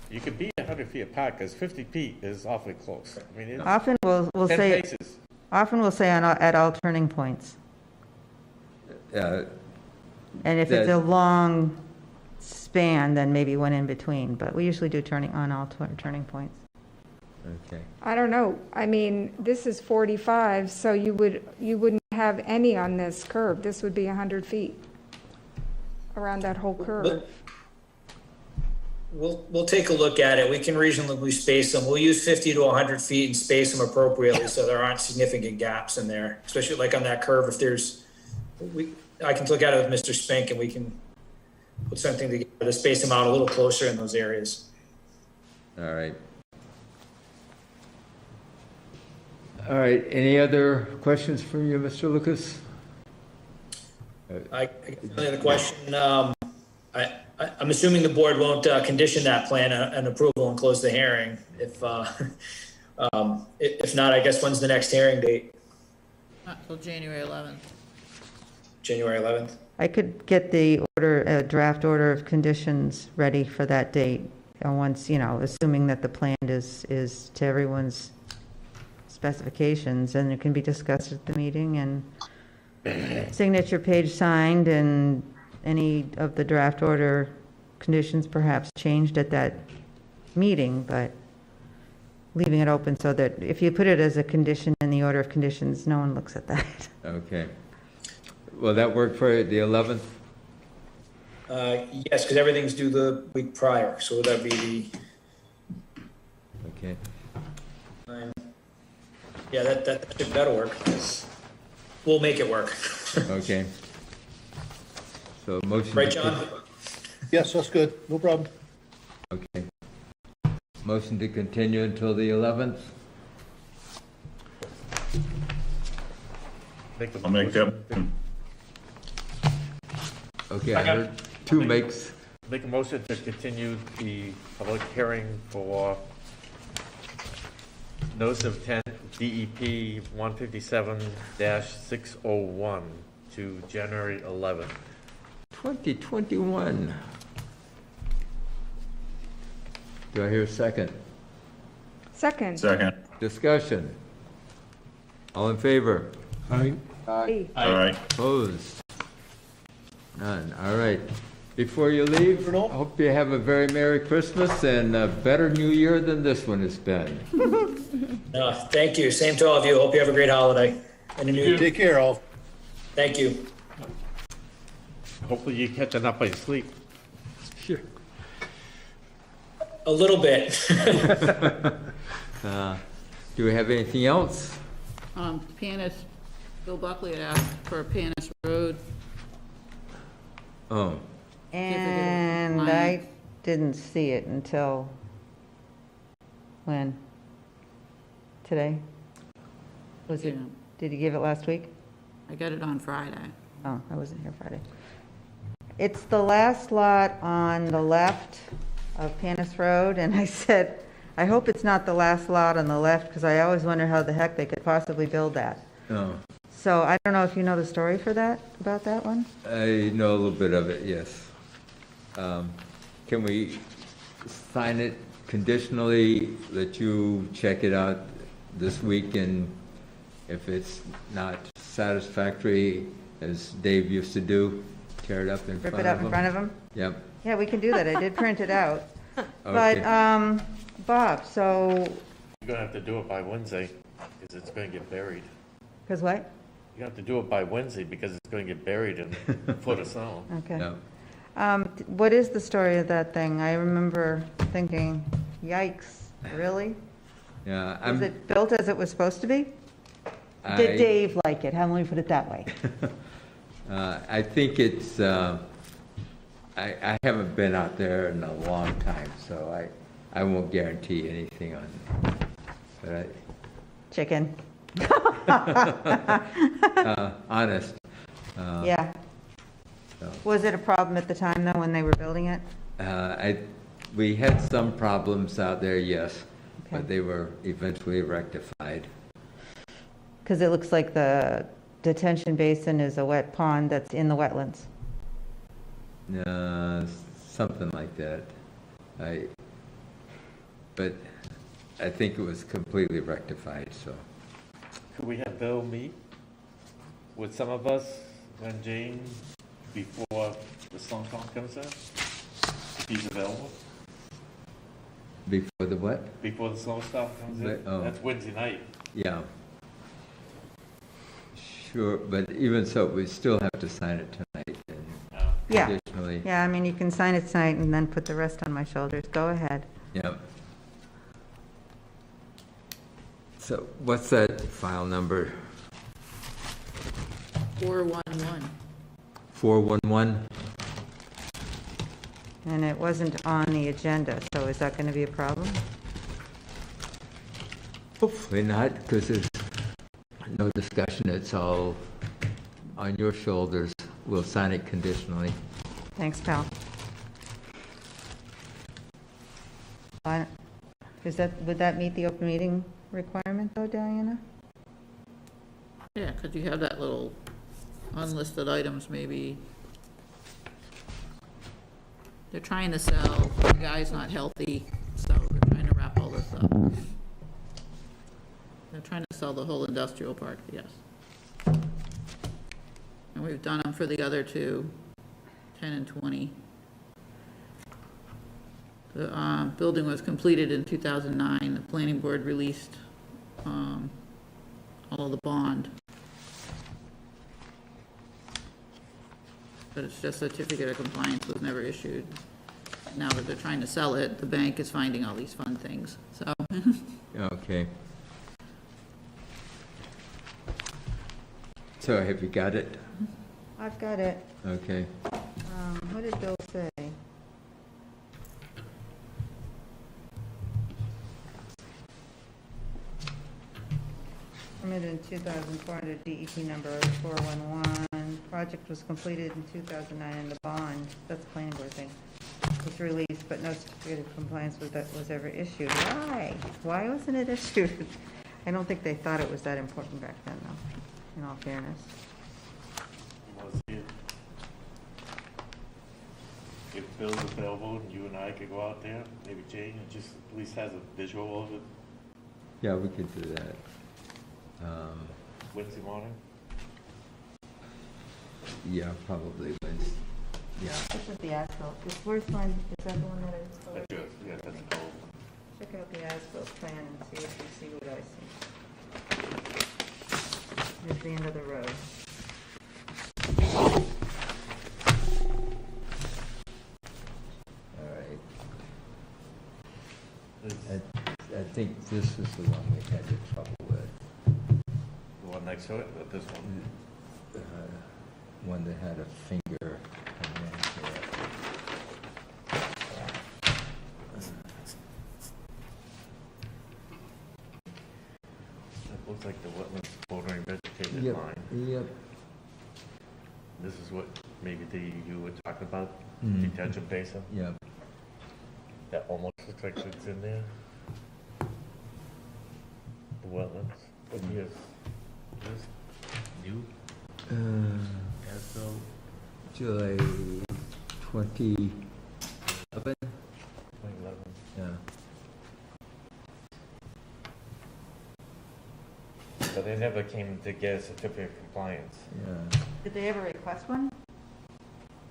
N: You could be 100 feet apart, because 50 feet is awfully close. I mean, it's
C: Often we'll
N: 10
C: say,
N: paces.
C: at all turning points.
A: uh,
C: And if it's a
A: That-
C: long span, then maybe one in between, but we usually do turning on all turning points.
A: okay.
D: I don't know. I mean, this is 45, so you wouldn't have any on this curve. This would be 100 feet around that whole curve.
K: We'll take a look at it. We can reasonably space them. We'll use 50 to 100 feet and space them appropriately so there aren't significant gaps in there, especially like on that curve. I can look at it with Mr. Spink and we can put something together to space them out a little closer in those areas.
A: All right. All right, any other questions from you, Mr. Lucas?
K: I guess the other question, I'm assuming the board won't condition that plan an approval and close the hearing. If not, I guess when's the next hearing date?
E: Not till January 11th.
K: January 11th?
C: I could get the draft order of conditions ready for that date, once, assuming that the plan is to everyone's specifications, and it can be discussed at the meeting, and signature page signed, and any of the draft order conditions perhaps changed at that meeting, but leaving it open so that if you put it as a condition in the order of conditions, no one looks at that.
A: Okay. Will that work for the 11th?
K: Yes, because everything's due the week prior, so would that be the,
A: Okay.
K: yeah, that'll work. We'll make it work.
A: Okay. So motion.
K: Right,
A: to-
K: John?
F: Yes, that's good, no problem.
A: Okay. Motion to continue until the 11th?
H: I'll make that.
A: Okay, I heard two makes
N: Make a motion to continue the public hearing for notice of intent DEP 157-601 to January 11th.
A: 2021. Do I hear a second?
D: Second.
H: Second.
A: Discussion. All in favor?
L: Aye.
D: Aye.
H: All right.
A: Opposed? None. All right. Before you leave, I hope you have a very Merry Christmas and a better New Year than this one has been.
K: No, thank you. Same to all of you. Hope you have a great holiday and a new year.
F: Take care, all.
K: Thank you.
N: Hopefully you're catching up on your sleep.
L: Sure.
K: A little bit.
A: Do we have anything else?
E: Panis, Bill Buckley had asked for Panis Road.
A: Oh,
C: And I didn't see it until when? Today? Was it,
E: Yeah.
C: did you give it last week?
E: I got it on Friday.
C: Oh, I wasn't here Friday. It's the last lot on the left of Panis Road, and I said, I hope it's not the last lot on the left, because I always wonder how the heck they could possibly build that.
A: no.
C: So I don't know if you know the story for that, about that one?
A: I know a little bit of it, yes. Can we sign it conditionally, let you check it out this week, and if it's not satisfactory, as Dave used to do, tear it up in front of
C: Rip it up in front of them?
A: Yep.
C: Yeah, we can do that. I did print it out.
A: Okay.
C: But, Bob, so,
N: You're gonna have to do it by Wednesday, because it's gonna get buried.
C: because what?
N: You have to do it by Wednesday, because it's gonna get buried in a foot of snow.
C: Okay.
A: Yep.
C: What is the story of that thing? I remember thinking, yikes, really?
A: Yeah,
C: Was
A: I'm,
C: it built as it was supposed to be?
A: I-
C: Did Dave like it? How let me put it that way?
A: I think it's, I haven't been out there in a long time, so I won't guarantee anything on it. But
C: Chicken.
A: honest.
C: Yeah.
A: So,
C: Was it a problem at the time, though, when they were building it?
A: we had some problems out there, yes, but
C: Okay.
A: they were eventually rectified.
C: Because it looks like the detention basin is a wet pond that's in the wetlands.
A: Something like that. But I think it was completely rectified, so.
N: Could we have Bill meet with some of us when Jane, before the snowstorm comes in? If he's available,
A: Before the what?
N: before the snowstorm comes in?
A: Oh.
N: That's Wednesday night.
A: Yeah. Sure, but even so, we still have to sign it tonight and
C: Yeah.
A: additionally.
C: Yeah, I mean, you can sign it tonight and then put the rest on my shoulders. Go ahead.
A: Yeah. So what's that file number?
E: 411.
A: 411?
C: And it wasn't on the agenda, so is that going to be a problem?
A: Hopefully not, because there's no discussion. It's all on your shoulders. We'll sign it conditionally.
C: Thanks, pal. Would that meet the open meeting requirement, though, Diana?
E: Yeah, because you have that little unlisted items, maybe. They're trying to sell, the guy's not healthy, so they're trying to wrap all this up. They're trying to sell the whole industrial park, yes. And we've done them for the other two, 10 and 20. The building was completed in 2009. The planning board released all of the bond. But it's just certificate of compliance was never issued. Now that they're trying to sell it, the bank is finding all these fun things, so.
A: Okay. So have you got it?
C: I've got it.
A: Okay.
C: What did Bill say? Permitted in 2004 under DEP number 411. Project was completed in 2009 in the bond. That's the planning board thing. released, but no certificate of compliance was ever issued. Why? Why wasn't it issued? I don't think they thought it was that important back then, though, in all fairness.
N: If Bill's available, and you and I could go out there, maybe Jane, and just at least has a visual of it
A: Yeah, we could do that.
N: Wednesday morning.
A: Yeah, probably Wednesday. Yeah.
C: This is the asphalt. Where's mine? Is that the one that I
N: That's yours, yeah, that's a goal.
C: Check out the asphalt plan and see if you see what I see. Here's the end of the road.
A: All right. I think this is the one we had the trouble with.
N: The one next to it, or this one?
A: One that had a finger come in here.
N: That looks like the wetlands bordering vegetated
A: Yep,
N: line.
A: yep.
N: This is what maybe you were talking about,
A: Mhm.
N: detention basin?
A: Yep.
N: That almost looks like it's in there. The wetlands, but here's, this new as-built.
A: July 2011?
N: 2011.
A: Yeah.
N: But they never came to get a certificate of compliance.
A: Yeah.
C: Did they ever request one?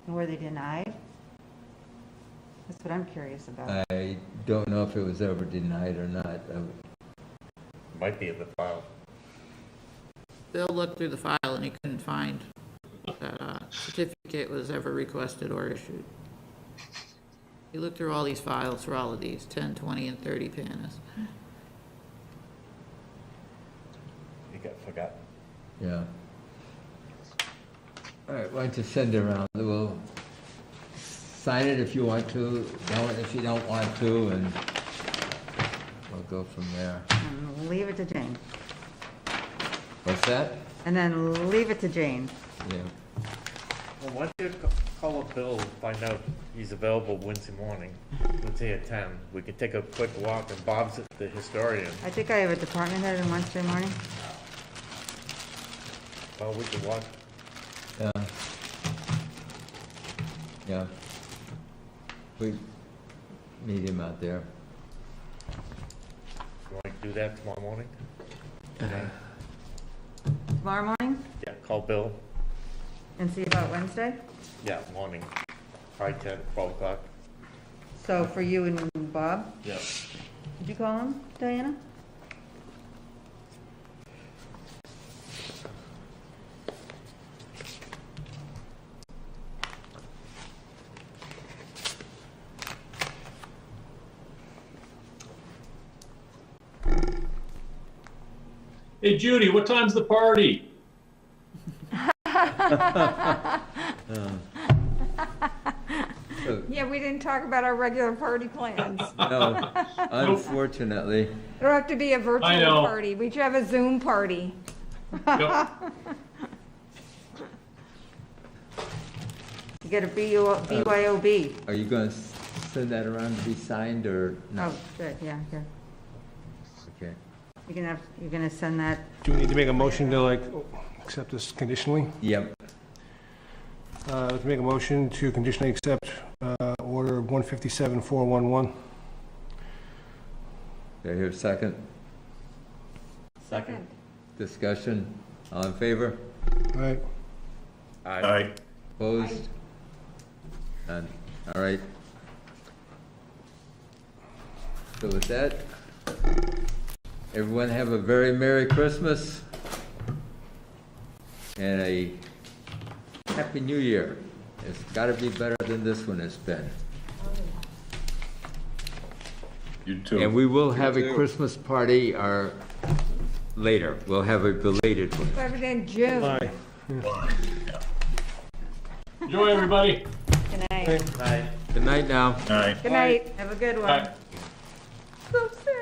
C: And were they denied? That's what I'm curious about.
A: I don't know if it was ever denied or not.
N: Might be in the file.
E: Bill looked through the file and he couldn't find that certificate was ever requested or issued. He looked through all these files for all of these, 10, 20, and 30 panels.
N: He got forgotten.
A: Yeah. All right, why don't you send it around? We'll sign it if you want to, don't if you don't want to, and we'll go from there.
C: And leave it to Jane.
A: What's that?
C: And then leave it to Jane.
A: Yeah.
N: Well, why don't you call up Bill, find out he's available Wednesday morning, let's say at 10. We could take a quick walk, and Bob's the historian.
C: I think I have a department head on Wednesday morning.
N: Well, we could walk.
A: Yeah. Yeah. We meet him out there.
N: You want to do that tomorrow morning?
C: Tomorrow morning?
N: Yeah, call Bill.
C: And see about Wednesday?
N: Yeah, morning. Probably 10, 12 o'clock.
C: So for you and Bob?
N: Yeah.
C: Did you call him, Diana?
O: Hey Judy, what time's the party?
D: Yeah, we didn't talk about our regular party plans.
A: No, unfortunately.
D: It'll have to be a virtual
O: I know.
D: party. We should have a Zoom party.
O: Yep.
C: You get a BYOB.
A: Are you going to send that around to be signed or no?
C: Oh, good, yeah, here.
A: Okay.
C: You're gonna send that,
L: Do we need to make a motion to like accept this conditionally?
A: Yep.
L: Let's make a motion to conditionally accept order 157-411.
A: Do I hear a second?
E: Second.
A: Discussion? All in favor?
L: All right.
H: Aye.
A: Opposed? None. All right. So with that, everyone have a very Merry Christmas and a Happy New Year. It's got to be better than this one has been.
H: You too.
A: And we will have a Christmas party later. We'll have a belated one.
D: Have it in June.
L: Bye.
O: Enjoy, everybody.
C: good night.
A: Good night now.
H: Aye.
D: Good night.
C: Have a good one.
O: Bye.
D: So sad.